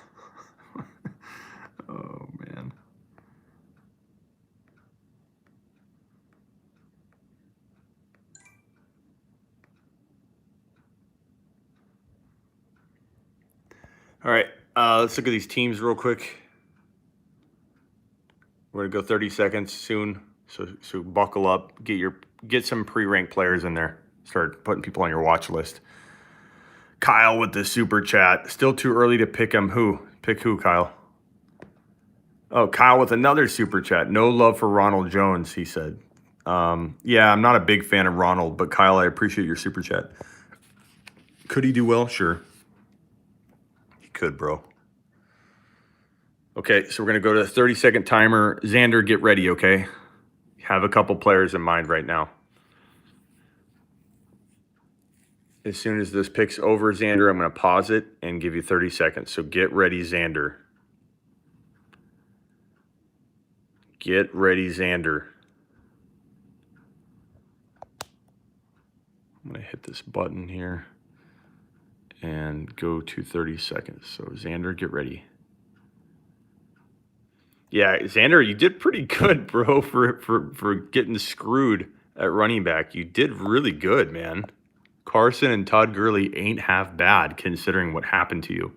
Oh, man. All right, let's look at these teams real quick. We're gonna go 30 seconds soon, so buckle up. Get some pre-ranked players in there. Start putting people on your watch list. Kyle with the super chat. Still too early to pick him. Who? Pick who, Kyle? Oh, Kyle with another super chat. No love for Ronald Jones, he said. Yeah, I'm not a big fan of Ronald, but Kyle, I appreciate your super chat. Could he do well? Sure. He could, bro. Okay, so we're going to go to the 30-second timer. Xander, get ready, okay? Have a couple players in mind right now. As soon as this pick's over, Xander, I'm going to pause it and give you 30 seconds. So get ready, Xander. Get ready, Xander. I'm going to hit this button here and go to 30 seconds. So Xander, get ready. Yeah, Xander, you did pretty good, bro, for getting screwed at running back. You did really good, man. Carson and Todd Gurley ain't half bad considering what happened to you.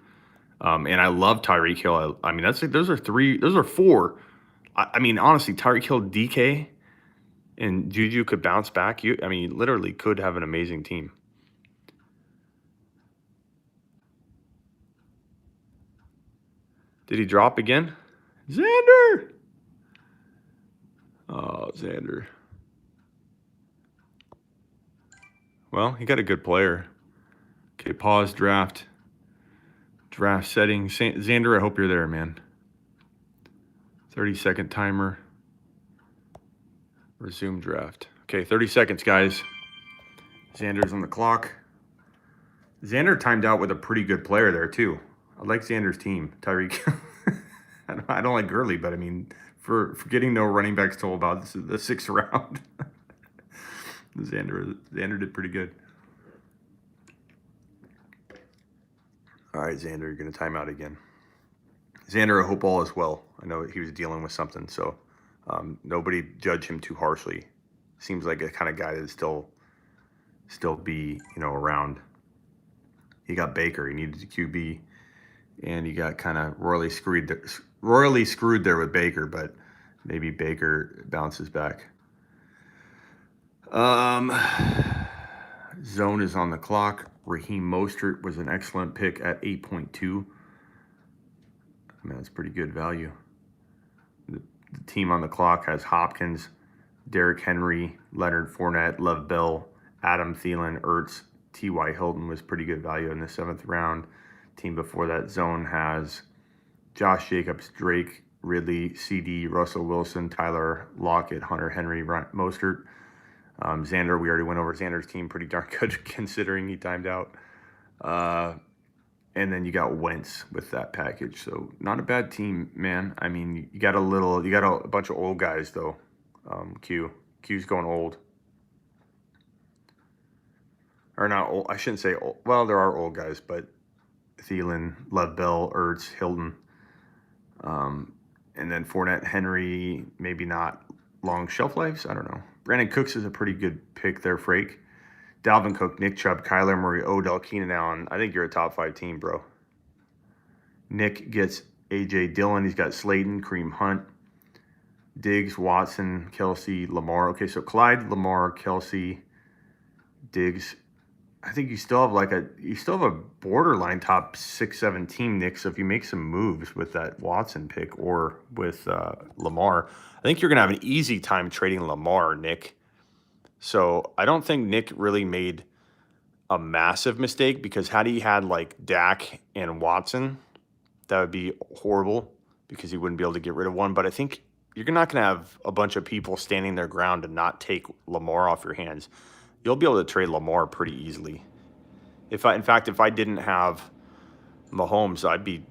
And I love Tyreek Hill. I mean, those are four. I mean, honestly, Tyreek Hill, DK, and Juju could bounce back. You literally could have an amazing team. Did he drop again? Xander! Oh, Xander. Well, he got a good player. Okay, pause, draft. Draft settings. Xander, I hope you're there, man. 30-second timer. Resume draft. Okay, 30 seconds, guys. Xander's on the clock. Xander timed out with a pretty good player there, too. I like Xander's team. Tyreek. I don't like Gurley, but I mean, for getting no running backs till about the sixth round, Xander did pretty good. All right, Xander, you're going to time out again. Xander, I hope all is well. I know he was dealing with something, so nobody judge him too harshly. Seems like a kind of guy that still be around. He got Baker. He needed a QB, and he got kind of royally screwed there with Baker, but maybe Baker bounces back. Zone is on the clock. Raheem Mostert was an excellent pick at 8.2. I mean, that's pretty good value. The team on the clock has Hopkins, Derrick Henry, Leonard Fournette, Lev Bell, Adam Thielen, Ertz, T.Y. Hilton was pretty good value in the 7th round. Team before that zone has Josh Jacobs, Drake, Ridley, CD, Russell Wilson, Tyler Lockett, Hunter Henry, Mostert. Xander, we already went over Xander's team, pretty darn good considering he timed out. And then you got Wentz with that package. So not a bad team, man. I mean, you got a bunch of old guys though. Q's going old. Or not old, I shouldn't say old. Well, there are old guys, but Thielen, Lev Bell, Ertz, Hilton. And then Fournette, Henry, maybe not long shelf lives. I don't know. Brandon Cooks is a pretty good pick there, Frake. Dalvin Cook, Nick Chubb, Kyler Murray, Odell, Keenan Allen. I think you're a top 5 team, bro. Nick gets A.J. Dillon. He's got Slayton, Kareem Hunt, Diggs, Watson, Kelsey, Lamar. Okay, so Clyde, Lamar, Kelsey, Diggs. I think you still have a borderline top 6-7 team, Nick. So if you make some moves with that Watson pick or with Lamar, I think you're gonna have an easy time trading Lamar, Nick. So I don't think Nick really made a massive mistake, because had he had like Dak and Watson, that would be horrible because he wouldn't be able to get rid of one. But I think you're not going to have a bunch of people standing their ground and not take Lamar off your hands. You'll be able to trade Lamar pretty easily. In fact, if I didn't have Mahomes, I'd be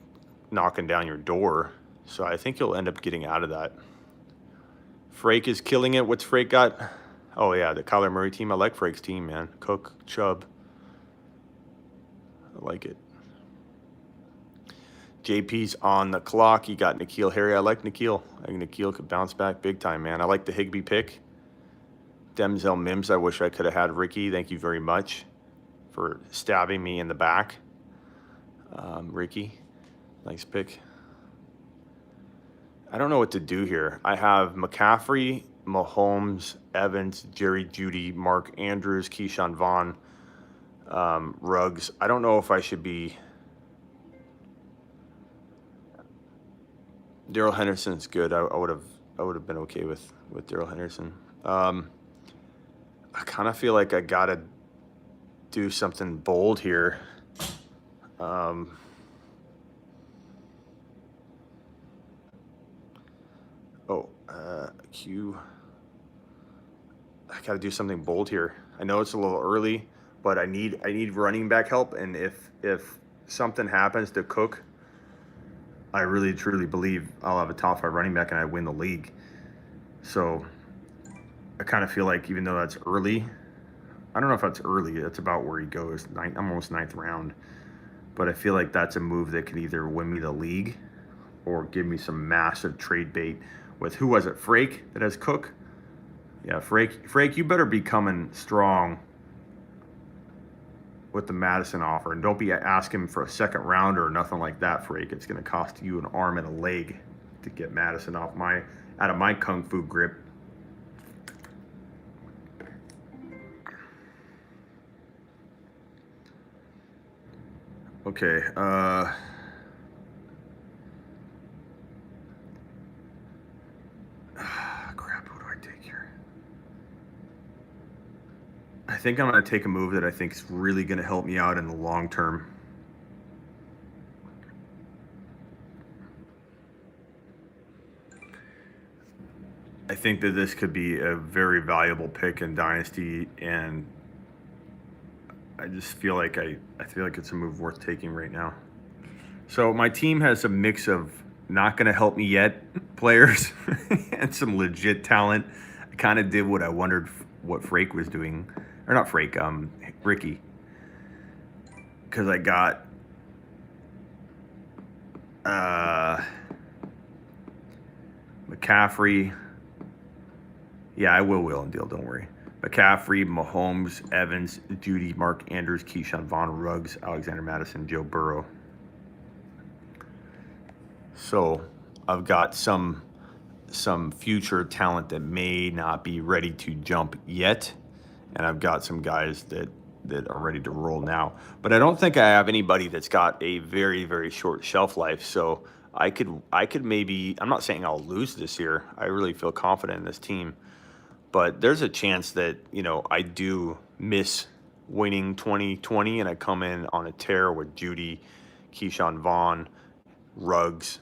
knocking down your door. So I think you'll end up getting out of that. Frake is killing it. What's Frake got? Oh, yeah, the Kyler Murray team. I like Frake's team, man. Cook, Chubb. I like it. JP's on the clock. You got N'Keal Harry. I like N'Keal. I think N'Keal could bounce back big time, man. I like the Higbee pick. Denzel Mims. I wish I could have had Ricky. Thank you very much for stabbing me in the back. Ricky, nice pick. I don't know what to do here. I have McCaffrey, Mahomes, Evans, Jerry Jeudy, Mark Andrews, Keyshawn Vaughn, Ruggs. I don't know if I should be. Darrell Henderson's good. I would have been okay with Darrell Henderson. I kind of feel like I gotta do something bold here. I gotta do something bold here. I know it's a little early, but I need running back help. And if something happens to Cook, I really truly believe I'll have a top 5 running back and I win the league. So I kind of feel like, even though that's early, I don't know if that's early. That's about where he goes. Almost 9th round. But I feel like that's a move that could either win me the league or give me some massive trade bait with, who was it, Frake that has Cook? Yeah, Frake, you better be coming strong with the Madison offer, and don't be asking for a 2nd rounder or nothing like that, Frake. It's going to cost you an arm and a leg to get Madison out of my kung fu grip. Okay, crap, who do I take here? I think I'm going to take a move that I think is really going to help me out in the long term. I think that this could be a very valuable pick in Dynasty, and I just feel like it's a move worth taking right now. So my team has a mix of not going to help me yet players and some legit talent. I kind of did what I wondered what Frake was doing, or not Frake, Ricky, because I got McCaffrey. Yeah, I will wheel and deal, don't worry. McCaffrey, Mahomes, Evans, Judy, Mark Andrews, Keyshawn Vaughn, Ruggs, Alexander Madison, Joe Burrow. So I've got some future talent that may not be ready to jump yet, and I've got some guys that are ready to roll now. But I don't think I have anybody that's got a very, very short shelf life. So I could maybe, I'm not saying I'll lose this year. I really feel confident in this team. But there's a chance that, I do miss winning 2020 and I come in on a tear with Judy, Keyshawn Vaughn, Ruggs.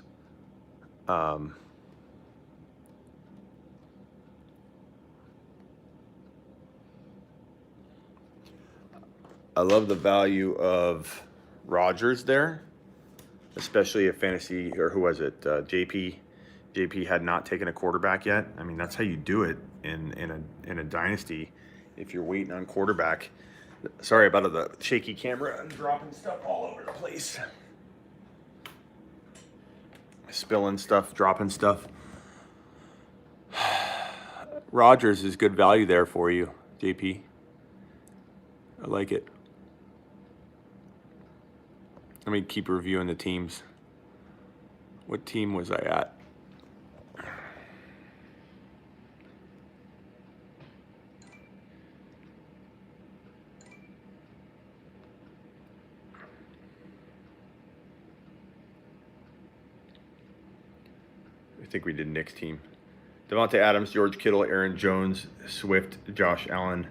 I love the value of Rodgers there, especially if fantasy, or who was it, JP had not taken a quarterback yet. I mean, that's how you do it in a dynasty if you're waiting on quarterback. Sorry about the shaky camera. I'm dropping stuff all over the place. Spilling stuff, dropping stuff. Rodgers is good value there for you, JP. I like it. Let me keep reviewing the teams. What team was I at? I think we did Nick's team. Devontae Adams, George Kittle, Aaron Jones, Swift, Josh Allen.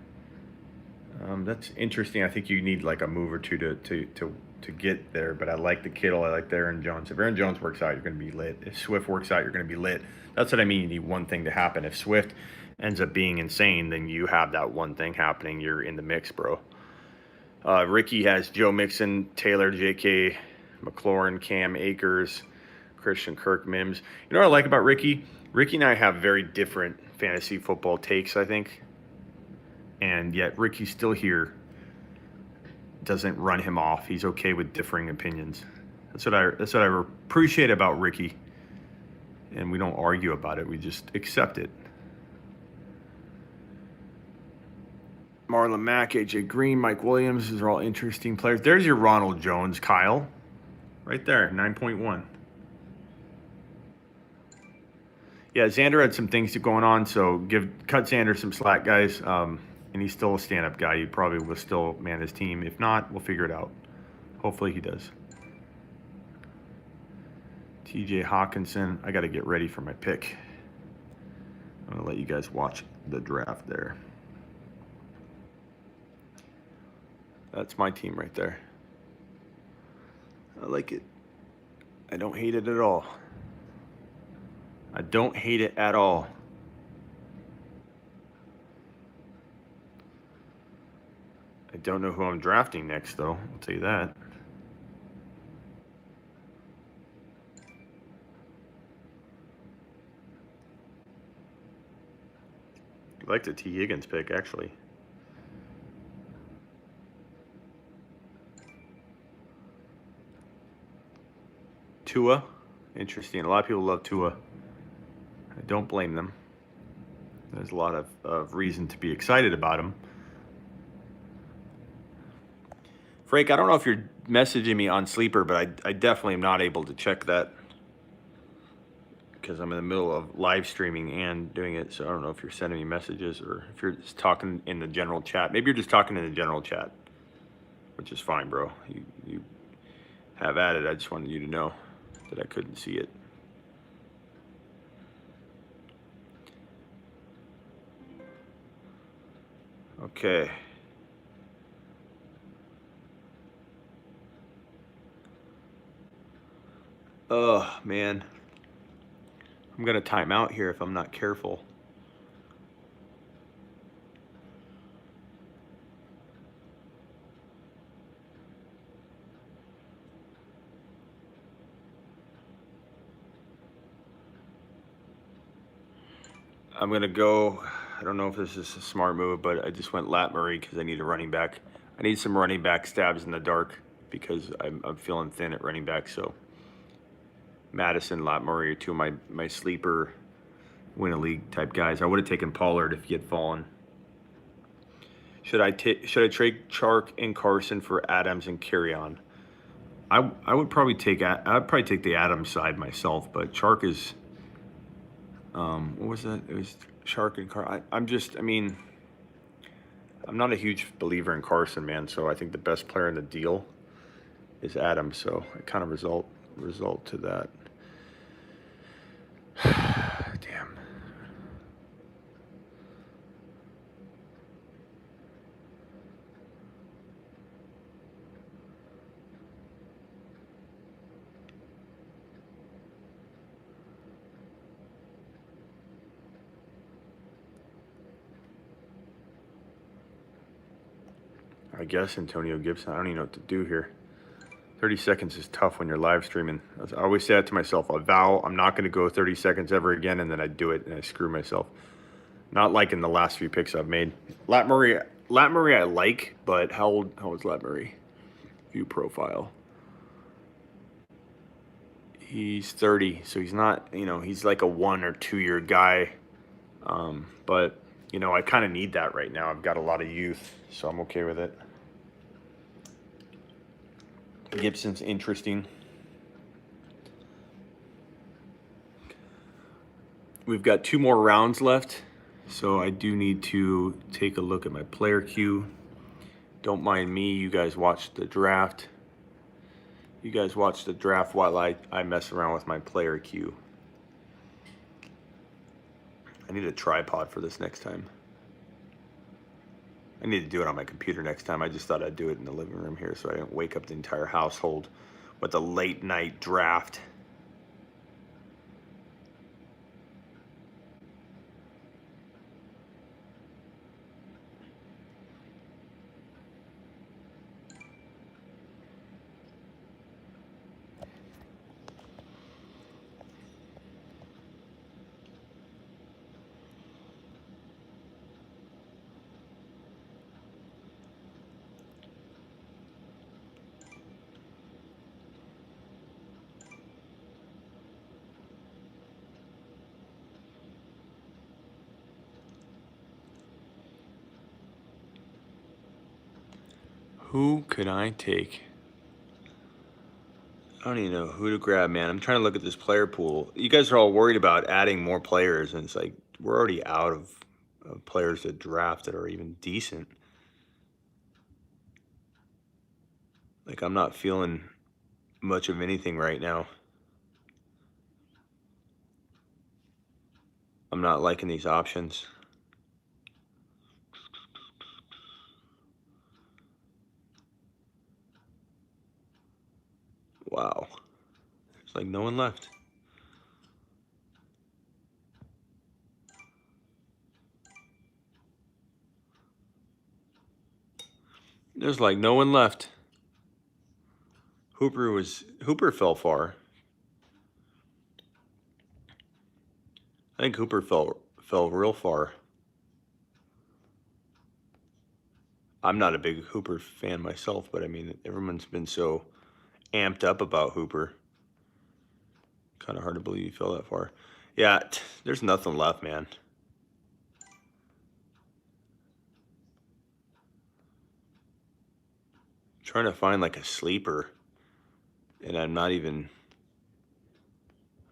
That's interesting. I think you need like a move or two to get there, but I like the Kittle. I like the Aaron Jones. If Aaron Jones works out, you're going to be lit. If Swift works out, you're going to be lit. That's what I mean. You need one thing to happen. If Swift ends up being insane, then you have that one thing happening. You're in the mix, bro. Ricky has Joe Mixon, Taylor, J.K., McLaurin, Cam Akers, Christian Kirk, Mims. You know what I like about Ricky? Ricky and I have very different fantasy football takes, I think. And yet Ricky's still here. Doesn't run him off. He's okay with differing opinions. That's what I appreciate about Ricky. And we don't argue about it. We just accept it. Marlon Mack, AJ Green, Mike Williams, these are all interesting players. There's your Ronald Jones, Kyle. Right there, 9.1. Yeah, Xander had some things going on, so cut Xander some slack, guys. And he's still a stand-up guy. He probably will still man his team. If not, we'll figure it out. Hopefully he does. TJ Hawkinson. I got to get ready for my pick. I'm going to let you guys watch the draft there. That's my team right there. I like it. I don't hate it at all. I don't hate it at all. I don't know who I'm drafting next, though. I'll tell you that. I like the T. Higgins pick, actually. Tua. Interesting. A lot of people love Tua. I don't blame them. There's a lot of reason to be excited about him. Frank, I don't know if you're messaging me on Sleeper, but I definitely am not able to check that because I'm in the middle of live streaming and doing it. So I don't know if you're sending me messages or if you're just talking in the general chat. Maybe you're just talking in the general chat, which is fine, bro. You have at it. I just wanted you to know that I couldn't see it. Okay. Oh, man. I'm going to time out here if I'm not careful. I'm going to go, I don't know if this is a smart move, but I just went Lat Murray because I need a running back. I need some running back stabs in the dark because I'm feeling thin at running back. So Madison, Lat Murray are two of my sleeper win a league type guys. I would have taken Pollard if he had fallen. Should I trade Chark and Carson for Adams and Kerryon? I would probably take the Adams side myself, but Chark is what was that? It was Chark and Carson. I'm not a huge believer in Carson, man. So I think the best player in the deal is Adams. So it kind of result to that. Damn. I guess Antonio Gibson. I don't even know what to do here. 30 seconds is tough when you're live streaming. I always say that to myself. I vow I'm not going to go 30 seconds ever again, and then I do it, and I screw myself. Not like in the last few picks I've made. Lat Murray I like, but how old is Lat Murray? View profile. He's 30, so he's not, he's like a 1 or 2 year guy. But, I kind of need that right now. I've got a lot of youth, so I'm okay with it. Gibson's interesting. We've got 2 more rounds left, so I do need to take a look at my player queue. Don't mind me. You guys watch the draft. You guys watch the draft while I mess around with my player queue. I need a tripod for this next time. I need to do it on my computer next time. I just thought I'd do it in the living room here so I didn't wake up the entire household with a late night draft. Who could I take? I don't even know who to grab, man. I'm trying to look at this player pool. You guys are all worried about adding more players, and it's like we're already out of players to draft that are even decent. Like, I'm not feeling much of anything right now. I'm not liking these options. Wow. There's like no one left. There's like no one left. Hooper fell far. I think Hooper fell real far. I'm not a big Hooper fan myself, but I mean, everyone's been so amped up about Hooper. Kind of hard to believe he fell that far. Yeah, there's nothing left, man. Trying to find like a sleeper, and I'm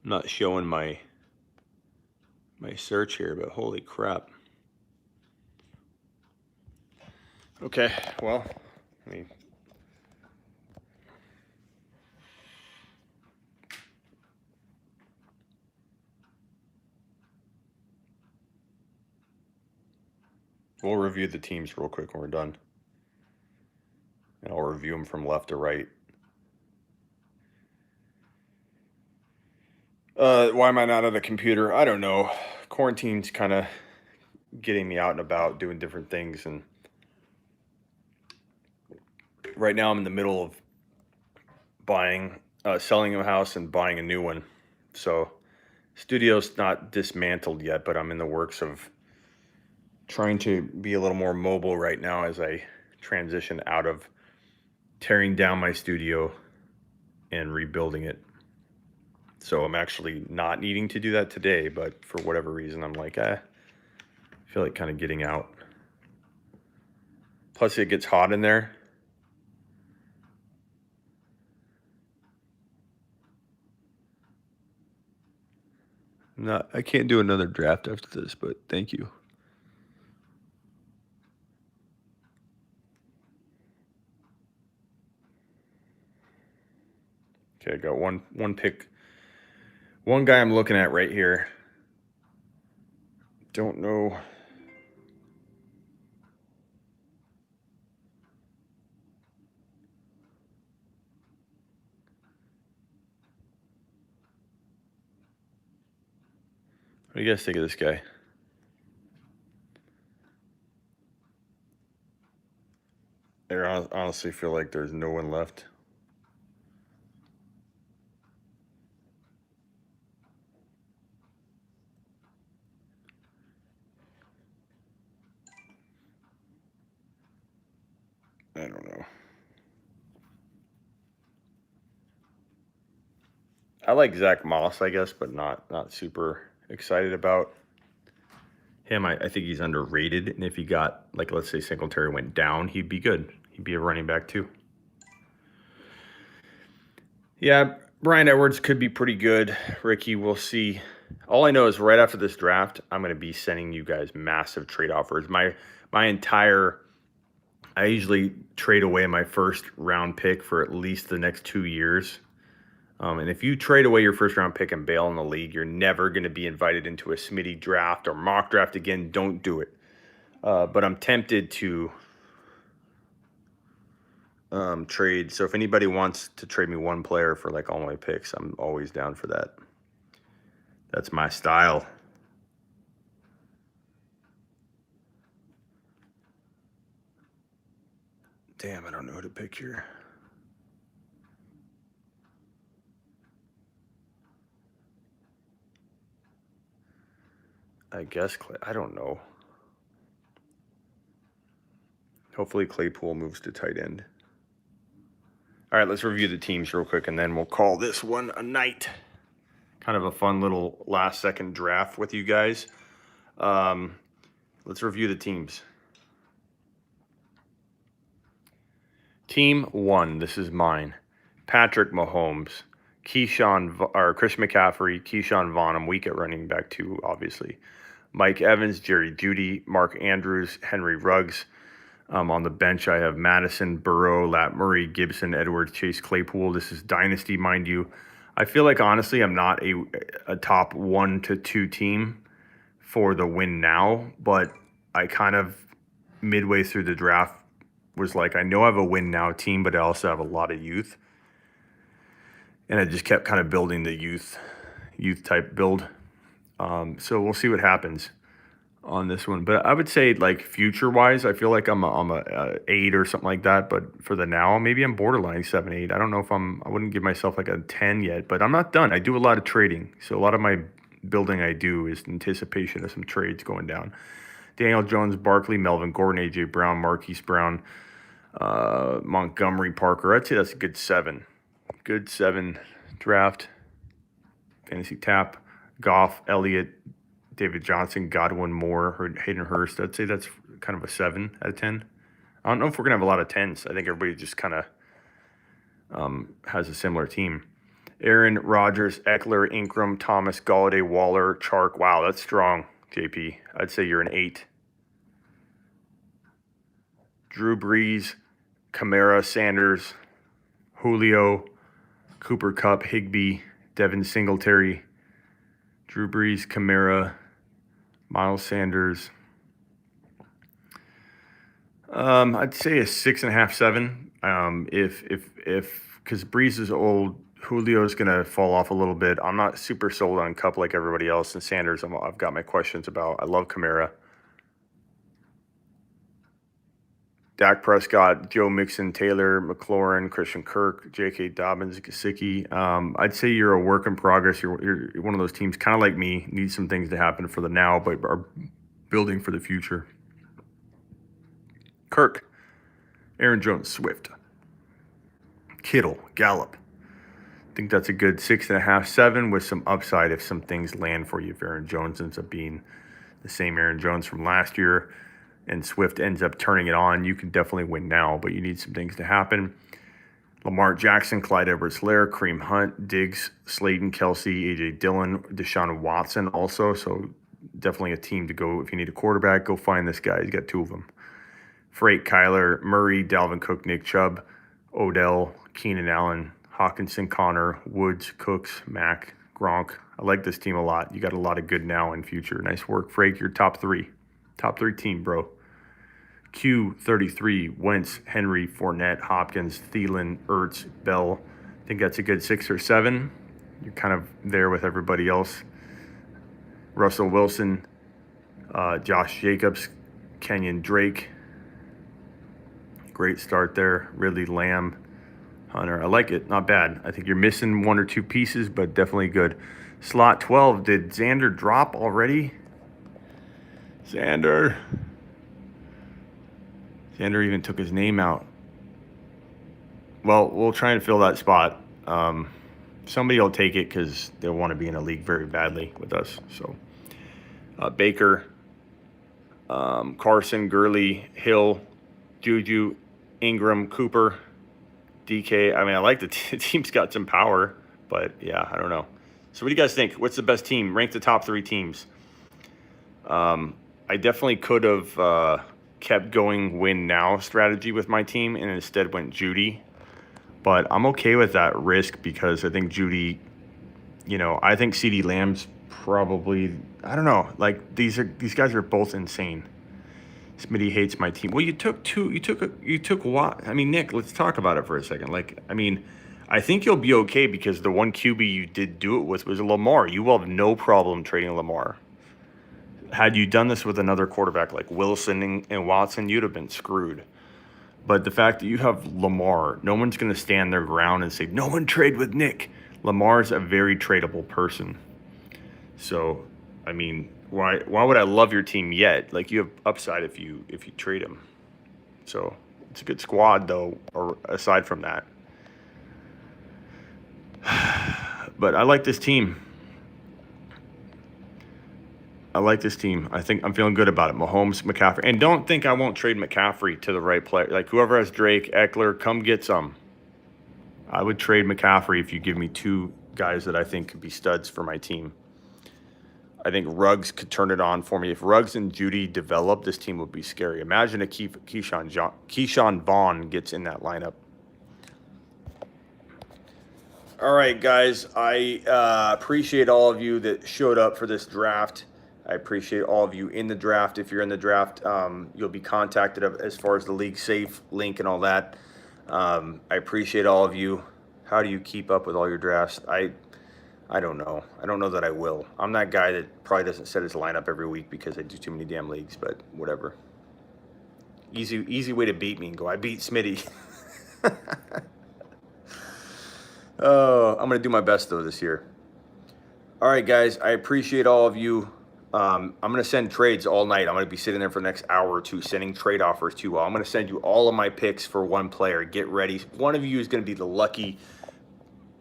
not showing my search here, but holy crap. Okay, well, I mean, we'll review the teams real quick when we're done. And I'll review them from left to right. Why am I not at a computer? I don't know. Quarantine's kind of getting me out and about doing different things, and right now I'm in the middle of selling a house and buying a new one. So studio's not dismantled yet, but I'm in the works of trying to be a little more mobile right now as I transition out of tearing down my studio and rebuilding it. So I'm actually not needing to do that today, but for whatever reason, I'm like, I feel like kind of getting out. Plus it gets hot in there. I can't do another draft after this, but thank you. Okay, I got one pick. One guy I'm looking at right here. Don't know. What do you guys think of this guy? I honestly feel like there's no one left. I don't know. I like Zach Moss, I guess, but not super excited about him. I think he's underrated, and if he got, like, let's say Singletary went down, he'd be good. He'd be a running back too. Yeah, Brian Edwards could be pretty good. Ricky, we'll see. All I know is right after this draft, I'm going to be sending you guys massive trade offers. I usually trade away my first round pick for at least the next 2 years. And if you trade away your first round pick and bail in the league, you're never going to be invited into a Smitty draft or mock draft again. Don't do it. But I'm tempted to trade. So if anybody wants to trade me one player for like all my picks, I'm always down for that. That's my style. Damn, I don't know who to pick here. I guess I don't know. Hopefully Claypool moves to tight end. All right, let's review the teams real quick, and then we'll call this one a night. Kind of a fun little last-second draft with you guys. Let's review the teams. Team 1, this is mine. Patrick Mahomes, Chris McCaffrey, Keyshawn Vaughn. I'm weak at running back too, obviously. Mike Evans, Jerry Jeudy, Mark Andrews, Henry Ruggs. On the bench, I have Madison, Burrow, Lat Murray, Gibson, Edwards, Chase Claypool. This is dynasty, mind you. I feel like, honestly, I'm not a top 1 to 2 team for the win now, but I kind of, midway through the draft, was like, I know I have a win now team, but I also have a lot of youth. And I just kept kind of building the youth type build. So we'll see what happens. on this one. But I would say, like, future-wise, I feel like I'm a 8 or something like that. But for the now, maybe I'm borderline 7, 8. I don't know if I wouldn't give myself like a 10 yet, but I'm not done. I do a lot of trading. So a lot of my building I do is anticipation of some trades going down. Daniel Jones, Barkley, Melvin Gordon, A.J. Brown, Marquise Brown, Montgomery, Parker. I'd say that's a good 7. Good 7 draft. Fantasy tap. Goff, Elliott, David Johnson, Godwin, Moore, Hayden Hurst. I'd say that's kind of a 7 out of 10. I don't know if we're going to have a lot of 10s. I think everybody just kind of has a similar team. Aaron Rodgers, Eckler, Ingram, Thomas, Galladay, Waller, Chark. Wow, that's strong, JP. I'd say you're an 8. Drew Brees, Kamara, Sanders, Julio, Cooper Kupp, Higbee, Devin Singletary, Drew Brees, Kamara, Miles Sanders. I'd say a 6.5, 7. Because Brees is old, Julio's gonna fall off a little bit. I'm not super sold on Kupp like everybody else, and Sanders I've got my questions about. I love Kamara. Dak Prescott, Joe Mixon, Taylor, McLaurin, Christian Kirk, J.K. Dobbins, Gesicki. I'd say you're a work in progress. You're one of those teams, kind of like me, need some things to happen for the now, but are building for the future. Kirk, Aaron Jones, Swift, Kittle, Gallup. I think that's a good 6.5, 7 with some upside if some things land for you. If Aaron Jones ends up being the same Aaron Jones from last year and Swift ends up turning it on, you can definitely win now, but you need some things to happen. Lamar Jackson, Clyde Edwards-Helaire, Kareem Hunt, Diggs, Slayton, Kelsey, A.J. Dillon, Deshaun Watson also. So definitely a team to go. If you need a quarterback, go find this guy. He's got 2 of them. Freight, Kyler, Murray, Dalvin Cook, Nick Chubb, Odell, Keenan Allen, Hawkinson, Connor, Woods, Cooks, Mack, Gronk. I like this team a lot. You got a lot of good now and future. Nice work, Freight. You're top 3. Top 3 team, bro. Q33, Wentz, Henry, Fournette, Hopkins, Thielen, Ertz, Bell. I think that's a good 6 or 7. You're kind of there with everybody else. Russell Wilson, Josh Jacobs, Kenyon Drake. Great start there. Ridley, Lamb, Hunter. I like it. Not bad. I think you're missing 1 or 2 pieces, but definitely good. Slot 12. Did Xander drop already? Xander even took his name out. Well, we'll try and fill that spot. Somebody will take it because they'll want to be in a league very badly with us. So Baker, Carson, Gurley, Hill, Juju, Ingram, Cooper, DK. I mean, I like the team's got some power, but yeah, I don't know. So what do you guys think? What's the best team? Rank the top 3 teams. I definitely could have kept going win now strategy with my team and instead went Judy. But I'm okay with that risk because I think Judy, I think CeeDee Lamb's probably, I don't know, like these guys are both insane. Smitty hates my team. Well, you took what? I mean, Nick, let's talk about it for a second. I think you'll be okay because the one QB you did do it with was Lamar. You will have no problem trading Lamar. Had you done this with another quarterback like Wilson and Watson, you'd have been screwed. But the fact that you have Lamar, no one's going to stand their ground and say, no one trade with Nick. Lamar's a very tradable person. So, I mean, why would I love your team yet? Like, you have upside if you trade him. So, it's a good squad, though, or aside from that. But I like this team. I think I'm feeling good about it. Mahomes, McCaffrey. And don't think I won't trade McCaffrey to the right player. Like, whoever has Drake, Eckler, come get some. I would trade McCaffrey if you give me 2 guys that I think could be studs for my team. I think Ruggs could turn it on for me. If Ruggs and Judy develop, this team would be scary. Imagine if Keyshawn Vaughn gets in that lineup. All right, guys. I appreciate all of you that showed up for this draft. I appreciate all of you in the draft. If you're in the draft, you'll be contacted as far as the league safe link and all that. I appreciate all of you. How do you keep up with all your drafts? I don't know. I don't know that I will. I'm that guy that probably doesn't set his lineup every week because I do too many damn leagues, but whatever. Easy way to beat me and go, I beat Smitty. Oh, I'm going to do my best, though, this year. All right, guys, I appreciate all of you. I'm going to send trades all night. I'm going to be sitting there for the next hour or two sending trade offers to you all. I'm going to send you all of my picks for one player. Get ready. One of you is going to be the lucky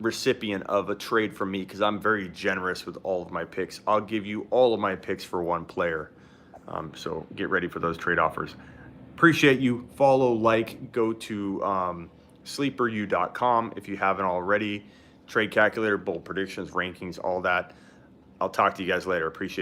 recipient of a trade from me because I'm very generous with all of my picks. I'll give you all of my picks for one player. So get ready for those trade offers. Appreciate you. Follow, like, go to sleeperu.com if you haven't already. Trade calculator, bold predictions, rankings, all that. I'll talk to you guys later. Appreciate it.